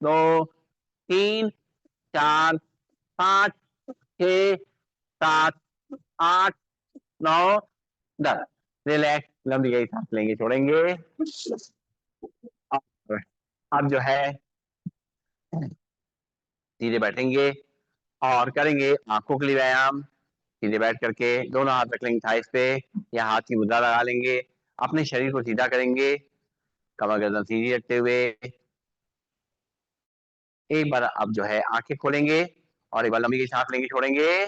Speaker 2: 2, 3, 4, 5, 6, 7, 8, 9, 10। रिलैक्स, लंबी गई सांस लेंगे छोड़ेंगे। और अब जो है सीधे बैठेंगे और करेंगे आंखों के लिए व्यायाम। सीधे बैठ करके दोनों हाथ रख लेंगे थाइस पे या हाथ की मुद्रा लगा लेंगे। अपने शरीर को सीधा करेंगे, कमर गर्दन सीधी रखते हुए। एक बार अब जो है आंखें खोलेंगे और एक बार लंबी सांस लेंगे छोड़ेंगे।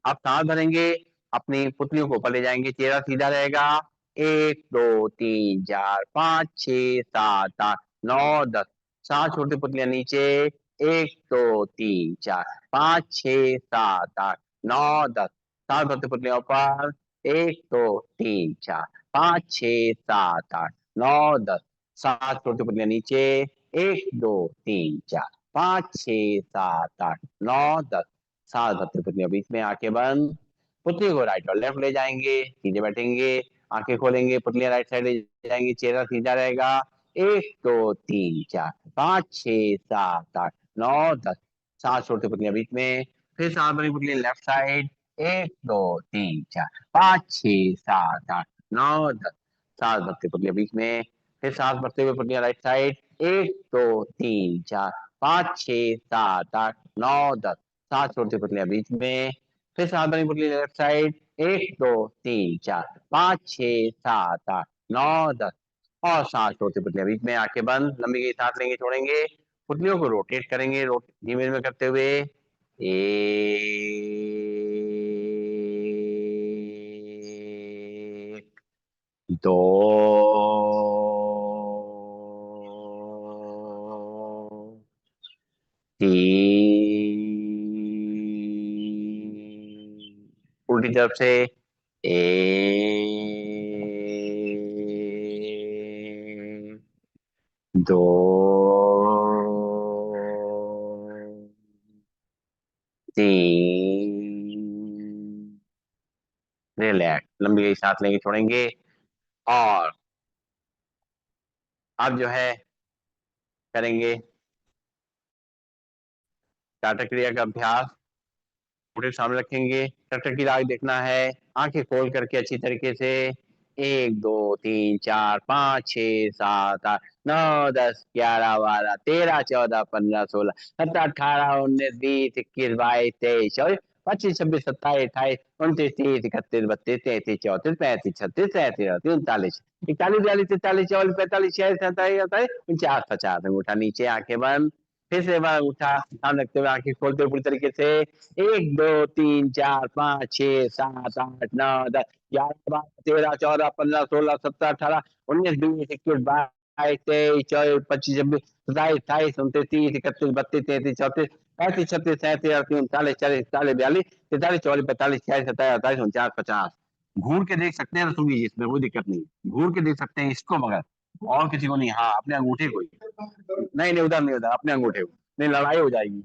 Speaker 2: अब सांस भरेंगे, अपनी पुतलियों को ऊपर ले जाएंगे, चेहरा सीधा रहेगा। 1, 2, 3, 4, 5, 6, 7, 8, 9, 10। 7 छोटी पुतलियां नीचे। 1, 2, 3, 4, 5, 6, 7, 8, 9, 10। 7 छोटी पुतलियां ऊपर। 1, 2, 3, 4, 5, 6, 7, 8, 9, 10। 7 छोटी पुतलियां नीचे। 1, 2, 3, 4, 5, 6, 7, 8, 9, 10। 7 भक्ति पुतलियां बीच में, आंखें बंद। पुतली को राइट और लेफ्ट ले जाएंगे, सीधे बैठेंगे, आंखें खोलेंगे, पुतलियां राइट साइड ले जाएंगे, चेहरा सीधा रहेगा। 1, 2, 3, 4, 5, 6, 7, 8, 9, 10। 7 छोटी पुतलियां बीच में। फिर 7 बड़ी पुतली लेफ्ट साइड। 1, 2, 3, 4, 5, 6, 7, 8, 9, 10। 7 भक्ति पुतलियां बीच में। फिर 7 बढ़ते हुए पुतलियां राइट साइड। 1, 2, 3, 4, 5, 6, 7, 8, 9, 10। 7 छोटी पुतलियां बीच में। फिर 7 बड़ी पुतली लेफ्ट साइड। 1, 2, 3, 4, 5, 6, 7, 8, 9, 10। और 7 छोटी पुतलियां बीच में, आंखें बंद, लंबी गई सांस लेंगे छोड़ेंगे। पुतलियों को रोटेट करेंगे, धीमे धीमे करते हुए। 1, 2, 3। उल्टी तरफ से। 1, 2, 3। रिलैक्स, लंबी गई सांस लेंगे छोड़ेंगे। और अब जो है करेंगे टाटा क्रिया का अभ्यास। अंगूठे सामने रखेंगे, टकटकी राग देखना है। आंखें खोल करके अच्छी तरीके से। 1, 2, 3, 4, 5, 6, 7, 8, 9, 10, 11, 12, 13, 14, 15, 16, 17, 18, 19, 20, 21, 22, 23, 24, 25, 26, 27, 28, 29, 30, 31, 32, 33, 34, 35, 36, 37, 38, 39, 41, 42, 43, 44, 45, 46, 47, 48, 49, 50। अंगूठा नीचे, आंखें बंद। फिर से बार उठा, सामने रखते हुए आंखें खोलते हुए पूरी तरीके से। 1, 2, 3, 4, 5, 6, 7, 8, 9, 10, 11, 12, 13, 14, 15, 16, 17, 18, 19, 20, 21, 22, 23, 24, 25, 26, 27, 28, 29, 30, 31, 32, 33, 34, 35, 36, 37, 38, 39, 40, 41, 42, 43, 44, 45, 46, 47, 48, 49, 50। घूर के देख सकते हैं रसूल जी, इसमें कोई दिक्कत नहीं। घूर के देख सकते हैं इसको, मगर और किसी को नहीं। हाँ, अपने अंगूठे को ही। नहीं नहीं, उधर नहीं, उधर अपने अंगूठे को। नहीं, लड़ाई हो जाएगी।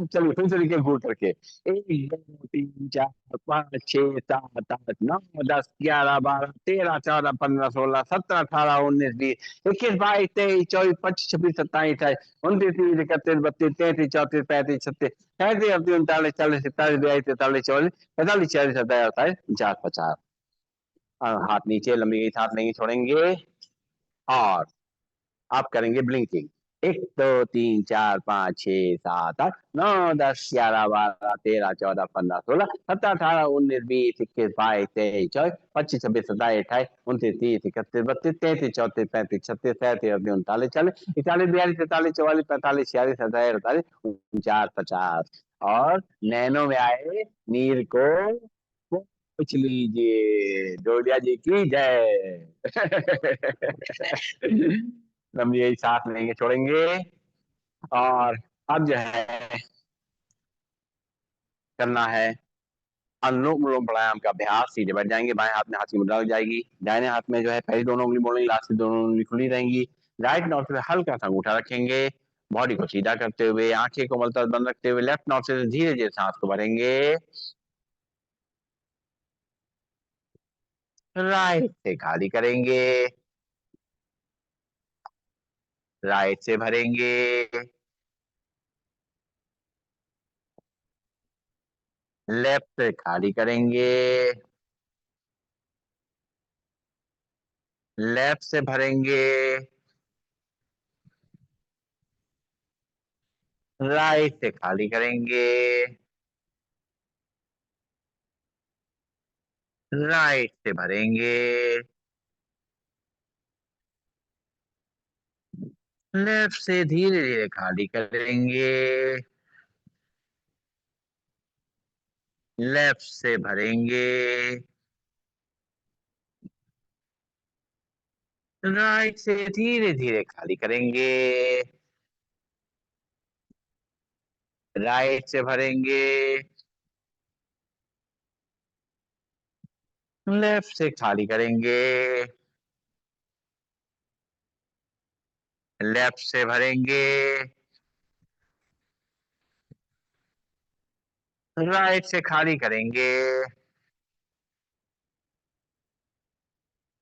Speaker 2: चलिए फिर से लिखे घूर करके। 1, 2, 3, 4, 5, 6, 7, 8, 9, 10, 11, 12, 13, 14, 15, 16, 17, 18, 19, 20, 21, 22, 23, 24, 25, 26, 27, 28, 29, 30, 31, 32, 33, 34, 35, 36, 37, 38, 39, 40, 41, 42, 43, 44, 45, 46, 47, 48, 49, 50। हाथ नीचे, लंबी गई सांस लेंगे छोड़ेंगे। और आप करेंगे ब्लिंकिंग। 1, 2, 3, 4, 5, 6, 7, 8, 9, 10, 11, 12, 13, 14, 15, 16, 17, 18, 19, 20, 21, 22, 23, 24, 25, 26, 27, 28, 29, 30, 31, 32, 33, 34, 35, 36, 37, 38, 39, 40, 41, 42, 43, 44, 45, 46, 47, 48, 49, 50। और नैनो में आए नीर को पूछ लीजिए। डोडिया जी की जय। लंबी यही सांस लेंगे छोड़ेंगे। और अब जो है करना है अनुलोम विलोम प्राणायाम का अभ्यास। सीधे बैठ जाएंगे, बाएं हाथ में हाथ की मुद्रा हो जाएगी, दाहिने हाथ में जो है पहली दोनों उंगली मोड़ेंगे, लास्ट की दोनों उंगली खुली रहेंगी। राइट नॉट से हल्का सा अंगूठा रखेंगे, बॉडी को सीधा करते हुए, आंखें को मलतब बंद रखते हुए लेफ्ट नॉट से धीरे धीरे सांस को भरेंगे। राइट से खाली करेंगे, राइट से भरेंगे। लेफ्ट से खाली करेंगे, लेफ्ट से भरेंगे, राइट से खाली करेंगे, राइट से भरेंगे, लेफ्ट से धीरे धीरे खाली करेंगे, लेफ्ट से भरेंगे, राइट से धीरे धीरे खाली करेंगे, राइट से भरेंगे, लेफ्ट से खाली करेंगे, लेफ्ट से भरेंगे, राइट से खाली करेंगे,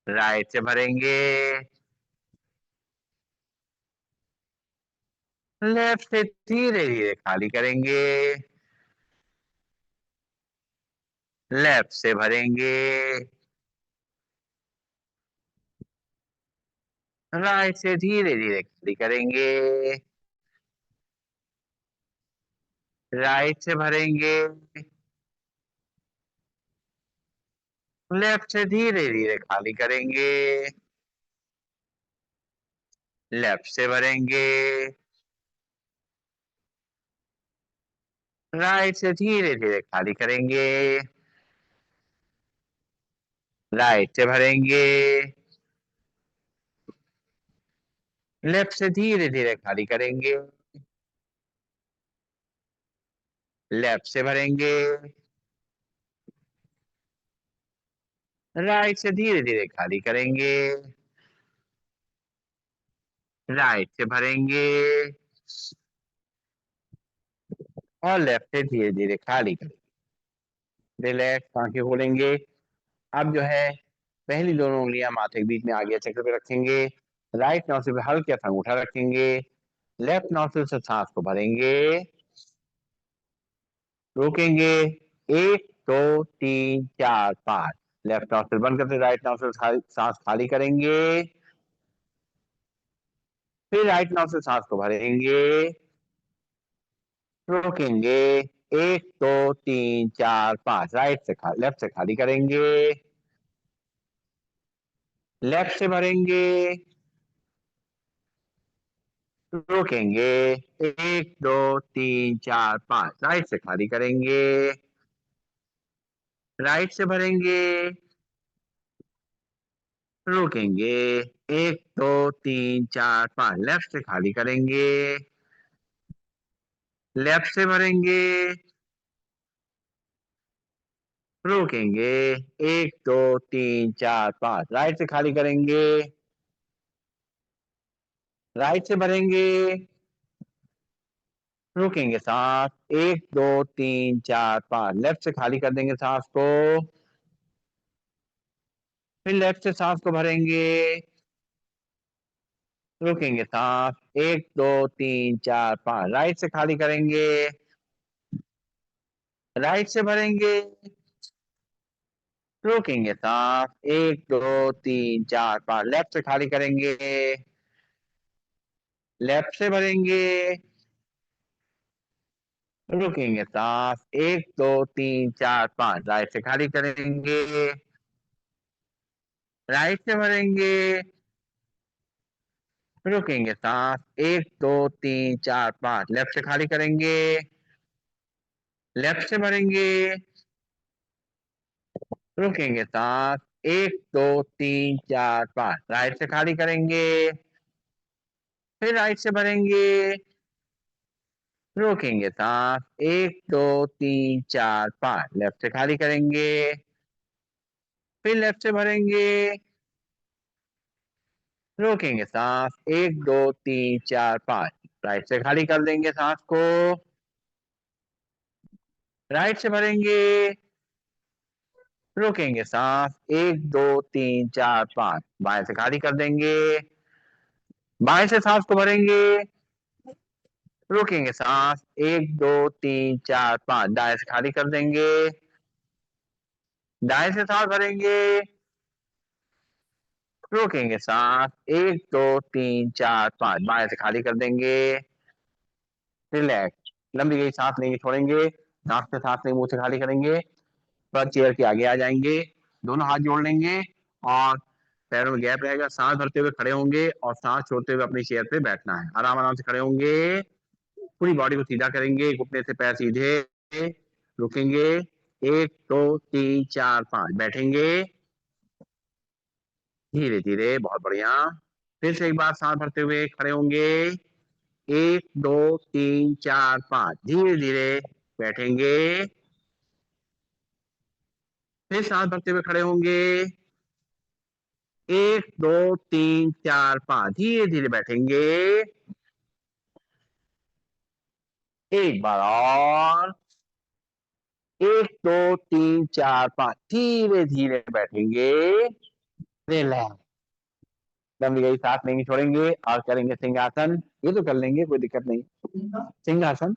Speaker 2: राइट से भरेंगे, लेफ्ट से धीरे धीरे खाली करेंगे, लेफ्ट से भरेंगे, राइट से धीरे धीरे खाली करेंगे, राइट से भरेंगे, लेफ्ट से धीरे धीरे खाली करेंगे, लेफ्ट से भरेंगे, राइट से धीरे धीरे खाली करेंगे, राइट से भरेंगे, लेफ्ट से धीरे धीरे खाली करेंगे, लेफ्ट से भरेंगे, राइट से धीरे धीरे खाली करेंगे, राइट से भरेंगे और लेफ्ट से धीरे धीरे खाली करेंगे। रिलैक्स, आंखें खोलेंगे। अब जो है पहली दोनों उंगलियां माथे के बीच में आगे चक्र पे रखेंगे, राइट नॉस्ट्रिल पे हल्के सा अंगूठा रखेंगे, लेफ्ट नॉस्ट्रिल से सांस को भरेंगे, रोकेंगे, 1 2 3 4 5, लेफ्ट नॉस्ट्रिल बंद करते राइट नॉस्ट्रिल सांस खाली करेंगे, फिर राइट नॉस्ट्रिल सांस को भरेंगे, रोकेंगे, 1 2 3 4 5, लेफ्ट से खाली करेंगे, लेफ्ट से भरेंगे, रोकेंगे, 1 2 3 4 5, राइट से खाली करेंगे, राइट से भरेंगे, रोकेंगे, 1 2 3 4 5, लेफ्ट से खाली करेंगे, लेफ्ट से भरेंगे, रोकेंगे, 1 2 3 4 5, राइट से खाली करेंगे, राइट से भरेंगे, रोकेंगे सांस, 1 2 3 4 5, लेफ्ट से खाली कर देंगे सांस को, फिर लेफ्ट से सांस को भरेंगे, रोकेंगे सांस, 1 2 3 4 5, राइट से खाली करेंगे, राइट से भरेंगे, रोकेंगे सांस, 1 2 3 4 5, लेफ्ट से खाली करेंगे, लेफ्ट से भरेंगे, रोकेंगे सांस, 1 2 3 4 5, राइट से खाली करेंगे, राइट से भरेंगे, रोकेंगे सांस, 1 2 3 4 5, लेफ्ट से खाली करेंगे, लेफ्ट से भरेंगे, रोकेंगे सांस, 1 2 3 4 5, राइट से खाली करेंगे, फिर राइट से भरेंगे, रोकेंगे सांस, 1 2 3 4 5, लेफ्ट से खाली करेंगे, फिर लेफ्ट से भरेंगे, रोकेंगे सांस, 1 2 3 4 5, राइट से खाली कर देंगे सांस को, राइट से भरेंगे, रोकेंगे सांस, 1 2 3 4 5, बाएं से खाली कर देंगे, बाएं से सांस को भरेंगे, रोकेंगे सांस, 1 2 3 4 5, दाएं से खाली कर देंगे, दाएं से सांस भरेंगे, रोकेंगे सांस, 1 2 3 4 5, बाएं से खाली कर देंगे, रिलैक्स, लंबी गई सांस लेंगे, छोड़ेंगे, नाक से सांस लेंगे, मुंह से खाली करेंगे, थोड़ा चेयर के आगे आ जाएंगे, दोनों हाथ जोड़ लेंगे और पैरों में गैप रहेगा, सांस भरते हुए खड़े होंगे और सांस छोड़ते हुए अपनी चेयर पे बैठना है, आराम आराम से खड़े होंगे, पूरी बॉडी को सीधा करेंगे, घुटने से पैर सीधे, रुकेंगे, 1 2 3 4 5, बैठेंगे धीरे धीरे, बहुत बढ़िया, फिर से एक बार सांस भरते हुए खड़े होंगे, 1 2 3 4 5, धीरे धीरे बैठेंगे, फिर सांस भरते हुए खड़े होंगे, 1 2 3 4 5, धीरे धीरे बैठेंगे, एक बार और, 1 2 3 4 5, धीरे धीरे बैठेंगे, रिलैक्स, लंबी गई सांस लेंगे, छोड़ेंगे और करेंगे सिंहासन, ये तो कर लेंगे, कोई दिक्कत नहीं, सिंहासन।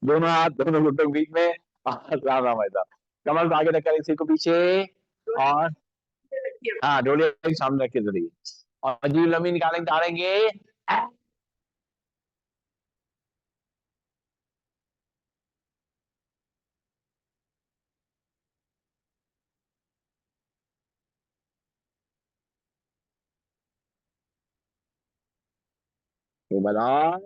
Speaker 2: दोनों हाथ दोनों घुटनों के बीच में और राम राम ऐसा, कमर को आगे रखकर इसी को पीछे, और हाँ डोलिया के सामने रख के जरिए, और जीव लंबी निकालेंगे, ताड़ेंगे, ये बताओ,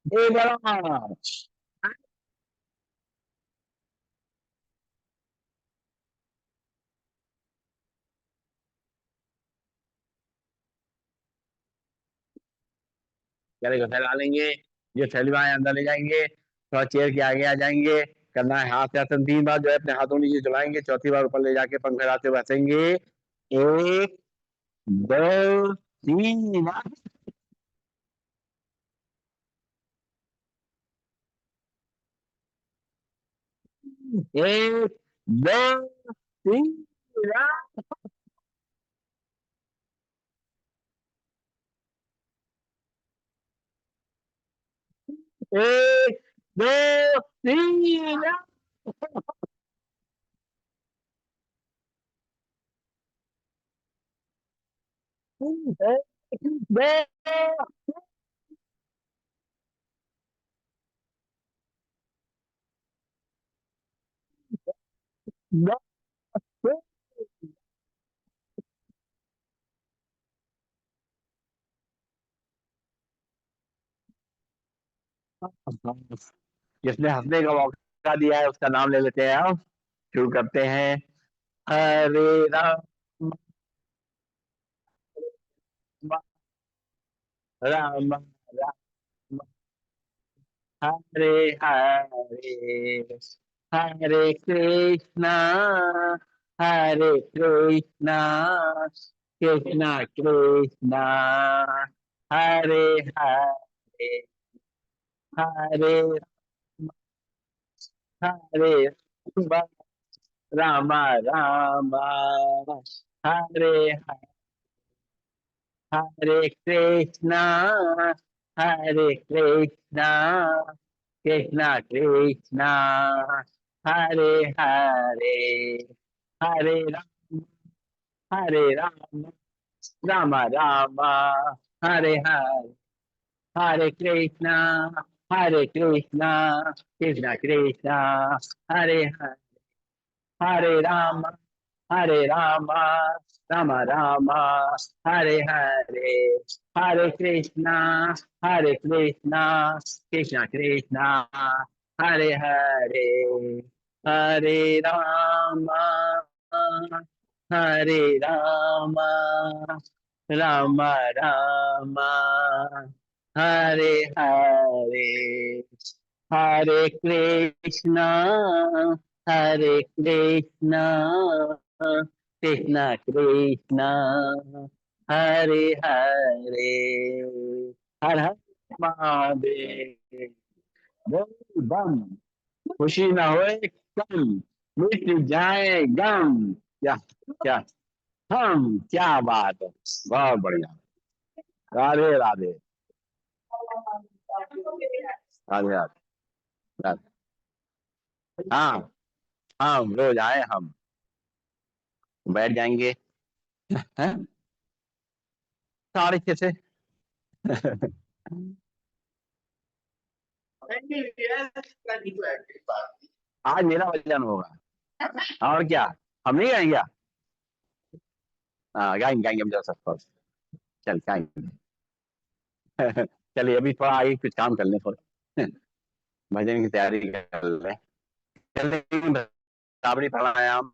Speaker 2: ये बताओ, गले को फैला लेंगे, जो थैली बाएं अंदर ले जाएंगे, थोड़ा चेयर के आगे आ जाएंगे, करना है हाथ से आसन, 3 बार जो है अपने हाथों नीचे चलाएंगे, चौथी बार ऊपर ले जाके पंख फैलाते हुए हंसेंगे, 1 2 3, 1 2 3, 1 2 3, जिसने हंसने का मौका दिया है उसका नाम ले लेते हैं हम, शुरू करते हैं, हरे राम, राम राम, हरे हरे, हरे कृष्णा, हरे कृष्णा, कृष्णा कृष्णा, हरे हरे, हरे हरे राम राम, हरे हरे कृष्णा, हरे कृष्णा, कृष्णा कृष्णा, हरे हरे, हरे राम, हरे राम, राम राम, हरे हरे, हरे कृष्णा, हरे कृष्णा, कृष्णा कृष्णा, हरे हरे, हरे राम, हरे राम, राम राम, हरे हरे, हरे कृष्णा, हरे कृष्णा, कृष्णा कृष्णा, हरे हरे, हरे राम, हरे राम, राम राम, हरे हरे, हरे कृष्णा, हरे कृष्णा, कृष्णा कृष्णा, हरे हरे, हर हर महादेव, बोल बम। खुशी ना होए कम, मिट जाए गम। क्या क्या, हम क्या बात है। बहुत बढ़िया। राधे राधे। राधे राधे। राधे। हाँ, हम रोज आए, हम बैठ जाएंगे। हैं? 6:30 से। आज मेरा वजन होगा। और क्या, हम नहीं गाएंगे क्या? हाँ, गाएंगे गाएंगे हम जरा सब। चल गाएंगे। चलिए, अभी थोड़ा आगे कुछ काम कर लें, थोड़ा भजन की तैयारी कर लें। चलिए, राबड़ी प्राणायाम,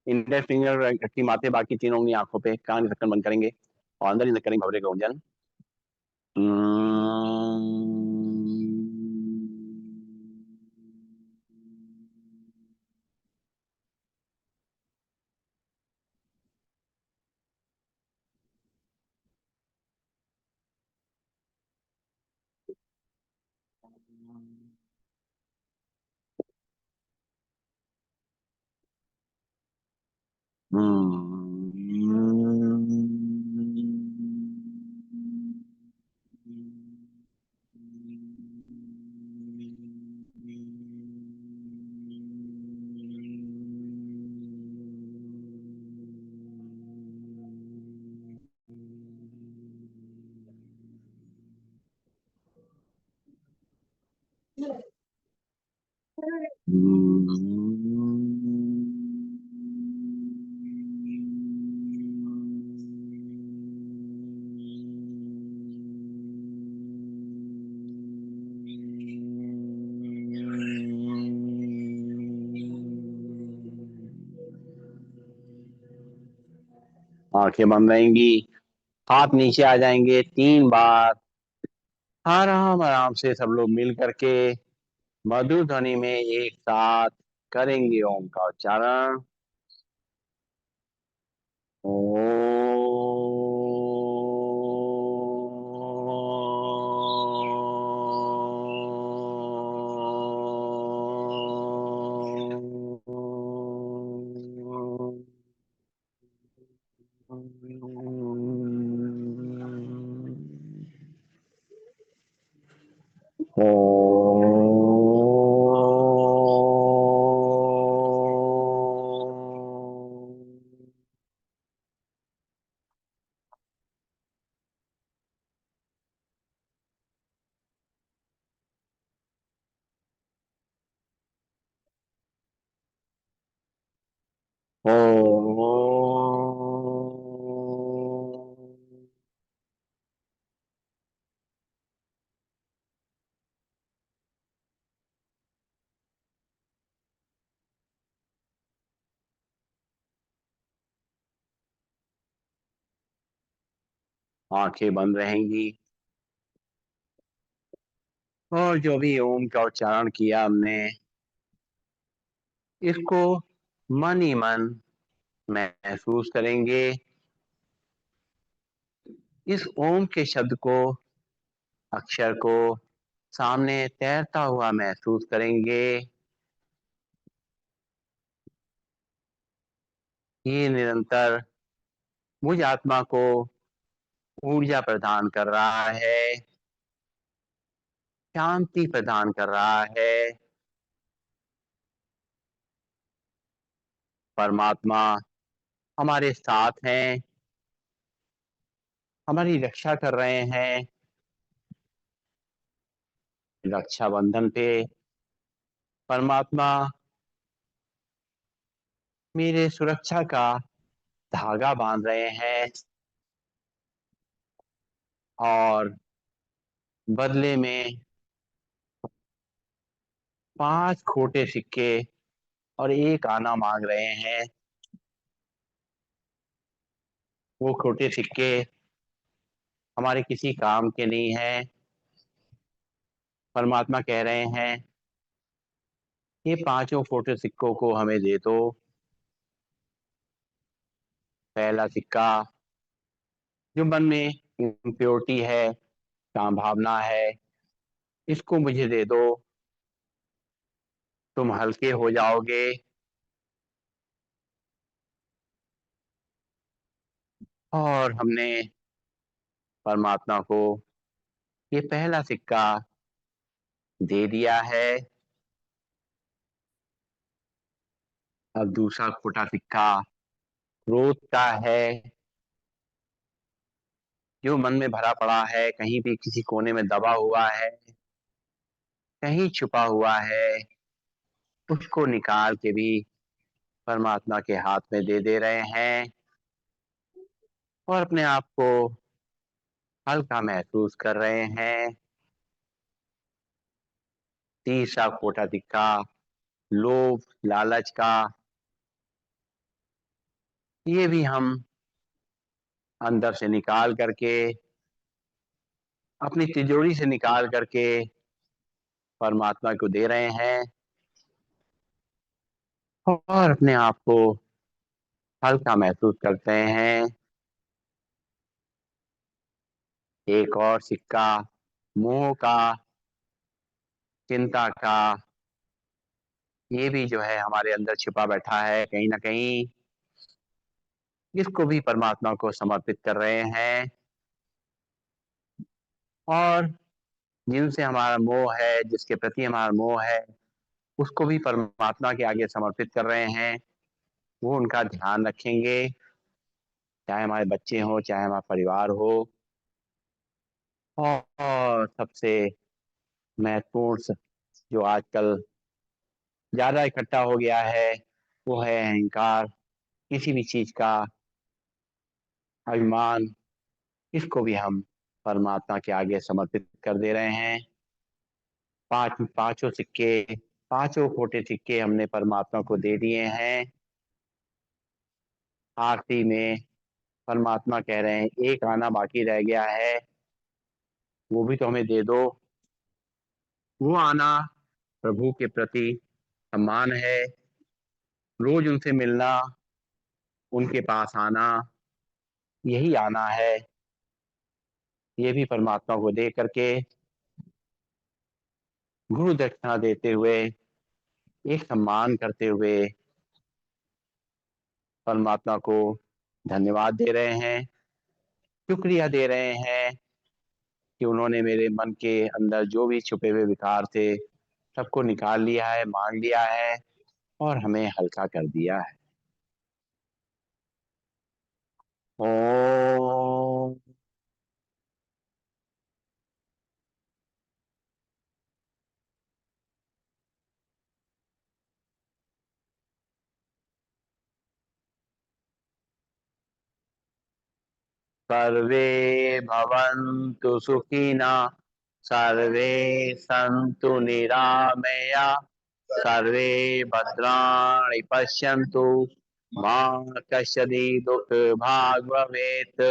Speaker 2: इंडेक्स फिंगर रखी माथे, बाकी तीनों उंगली आंखों पे, कान की ढक्कन बंद करेंगे और अंदर ही अंदर करेंगे भवरे का गुंजन। आंखें बंद रहेंगी, हाथ नीचे आ जाएंगे 3 बार। आराम आराम से सब लोग मिल करके मधुर ध्वनि में एक साथ करेंगे ओम का उच्चारण। आंखें बंद रहेंगी और जो भी ओम का उच्चारण किया हमने, इसको मन ही मन महसूस करेंगे। इस ओम के शब्द को, अक्षर को सामने तैरता हुआ महसूस करेंगे। ये निरंतर मुझ आत्मा को ऊर्जा प्रदान कर रहा है, शांति प्रदान कर रहा है। परमात्मा हमारे साथ हैं, हमारी रक्षा कर रहे हैं। रक्षाबंधन पे परमात्मा मेरे सुरक्षा का धागा बांध रहे हैं और बदले में 5 खोटे सिक्के और 1 आना मांग रहे हैं। वो खोटे सिक्के हमारे किसी काम के नहीं है। परमात्मा कह रहे हैं, ये 5 खोटे सिक्कों को हमें दे दो। पहला सिक्का, जो मन में इम्प्योरिटी है, काम भावना है, इसको मुझे दे दो, तुम हल्के हो जाओगे। और हमने परमात्मा को ये पहला सिक्का दे दिया है। अब दूसरा खोटा सिक्का क्रोध का है, जो मन में भरा पड़ा है, कहीं भी किसी कोने में दबा हुआ है, कहीं छुपा हुआ है, उसको निकाल के भी परमात्मा के हाथ में दे रहे हैं और अपने आप को हल्का महसूस कर रहे हैं। तीसरा खोटा सिक्का लोभ लालच का, ये भी हम अंदर से निकाल करके, अपनी तिजोरी से निकाल करके परमात्मा को दे रहे हैं और अपने आप को हल्का महसूस करते हैं। एक और सिक्का मोह का, चिंता का, ये भी जो है हमारे अंदर छिपा बैठा है कहीं ना कहीं, इसको भी परमात्मा को समर्पित कर रहे हैं। और जिनसे हमारा मोह है, जिसके प्रति हमारा मोह है, उसको भी परमात्मा के आगे समर्पित कर रहे हैं। वो उनका ध्यान रखेंगे, चाहे हमारे बच्चे हो, चाहे हमारा परिवार हो। और सबसे महत्वपूर्ण जो आजकल ज्यादा इकट्ठा हो गया है, वो है अहंकार, किसी भी चीज का अभिमान। इसको भी हम परमात्मा के आगे समर्पित कर दे रहे हैं। पांचों सिक्के, पांचों खोटे सिक्के हमने परमात्मा को दे दिए हैं। आखिरी में परमात्मा कह रहे हैं एक आना बाकी रह गया है, वो भी तो हमें दे दो। वो आना प्रभु के प्रति सम्मान है, रोज उनसे मिलना, उनके पास आना, यही आना है। ये भी परमात्मा को दे करके, गुरु दक्षिणा देते हुए, एक सम्मान करते हुए परमात्मा को धन्यवाद दे रहे हैं, शुक्रिया दे रहे हैं कि उन्होंने मेरे मन के अंदर जो भी छुपे हुए विकार थे, सबको निकाल लिया है, मान लिया है और हमें हल्का कर दिया है। ओम सर्वे भवन्तु सुखिनः, सर्वे सन्तु निरामया, सर्वे भद्राणि पश्यन्तु, मा कश्चित् दुःखभाग् भवेत्।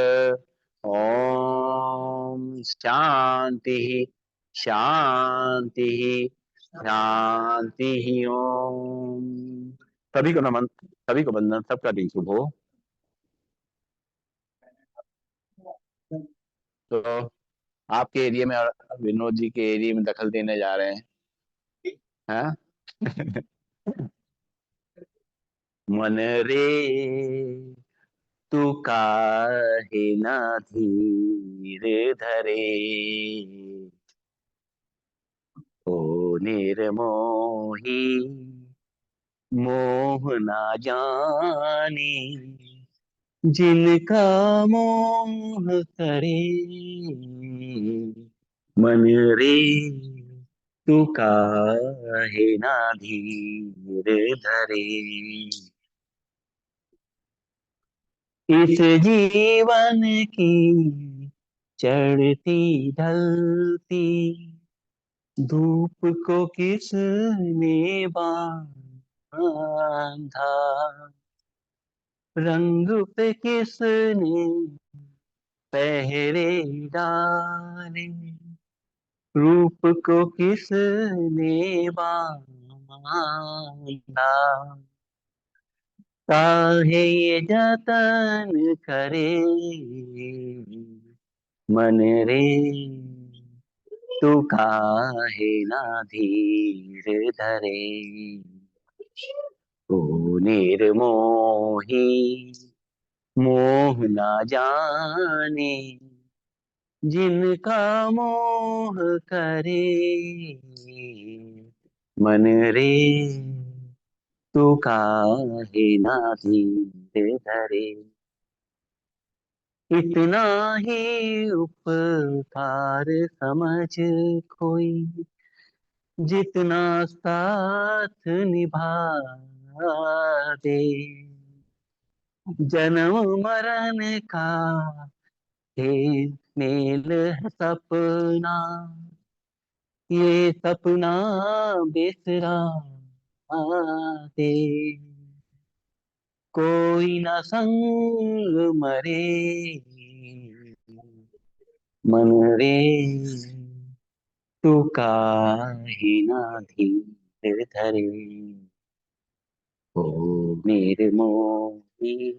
Speaker 2: ओम शांति शांति शांति। ओम। सभी को नमन, सभी को वंदन, सबका दिन शुभ हो। तो आपके एरिया में और विनोद जी के एरिया में दखल देने जा रहे हैं, हाँ? मन रे तू काहे ना धीर धरे, ओ निर्मोही मोह ना जाने, जिनका मोह करे, मन रे तू काहे ना धीर धरे। इस जीवन की चढ़ती ढलती धूप को किसने बांधा, रंग पे किसने पहरे डाले, रूप को किसने बांधा, काहे ये जतन करे, मन रे तू काहे ना धीर धरे। ओ निर्मोही मोह ना जाने, जिनका मोह करे मन रे। तू काहे ना धीर धरे। इतना ही उपकार समझ कोई, जितना साथ निभा दे। जन्म मरण का खेल मेल है सपना, ये सपना बिसरा दे। कोई न संग मरे मन रे। तू काहे ना धीर धरे। ओ मेरे मोही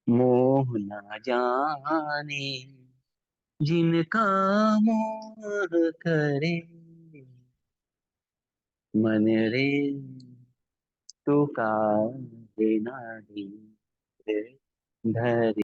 Speaker 2: मोह न जाने, जिनका मोह करे मन रे। तू काहे ना धीर धरे।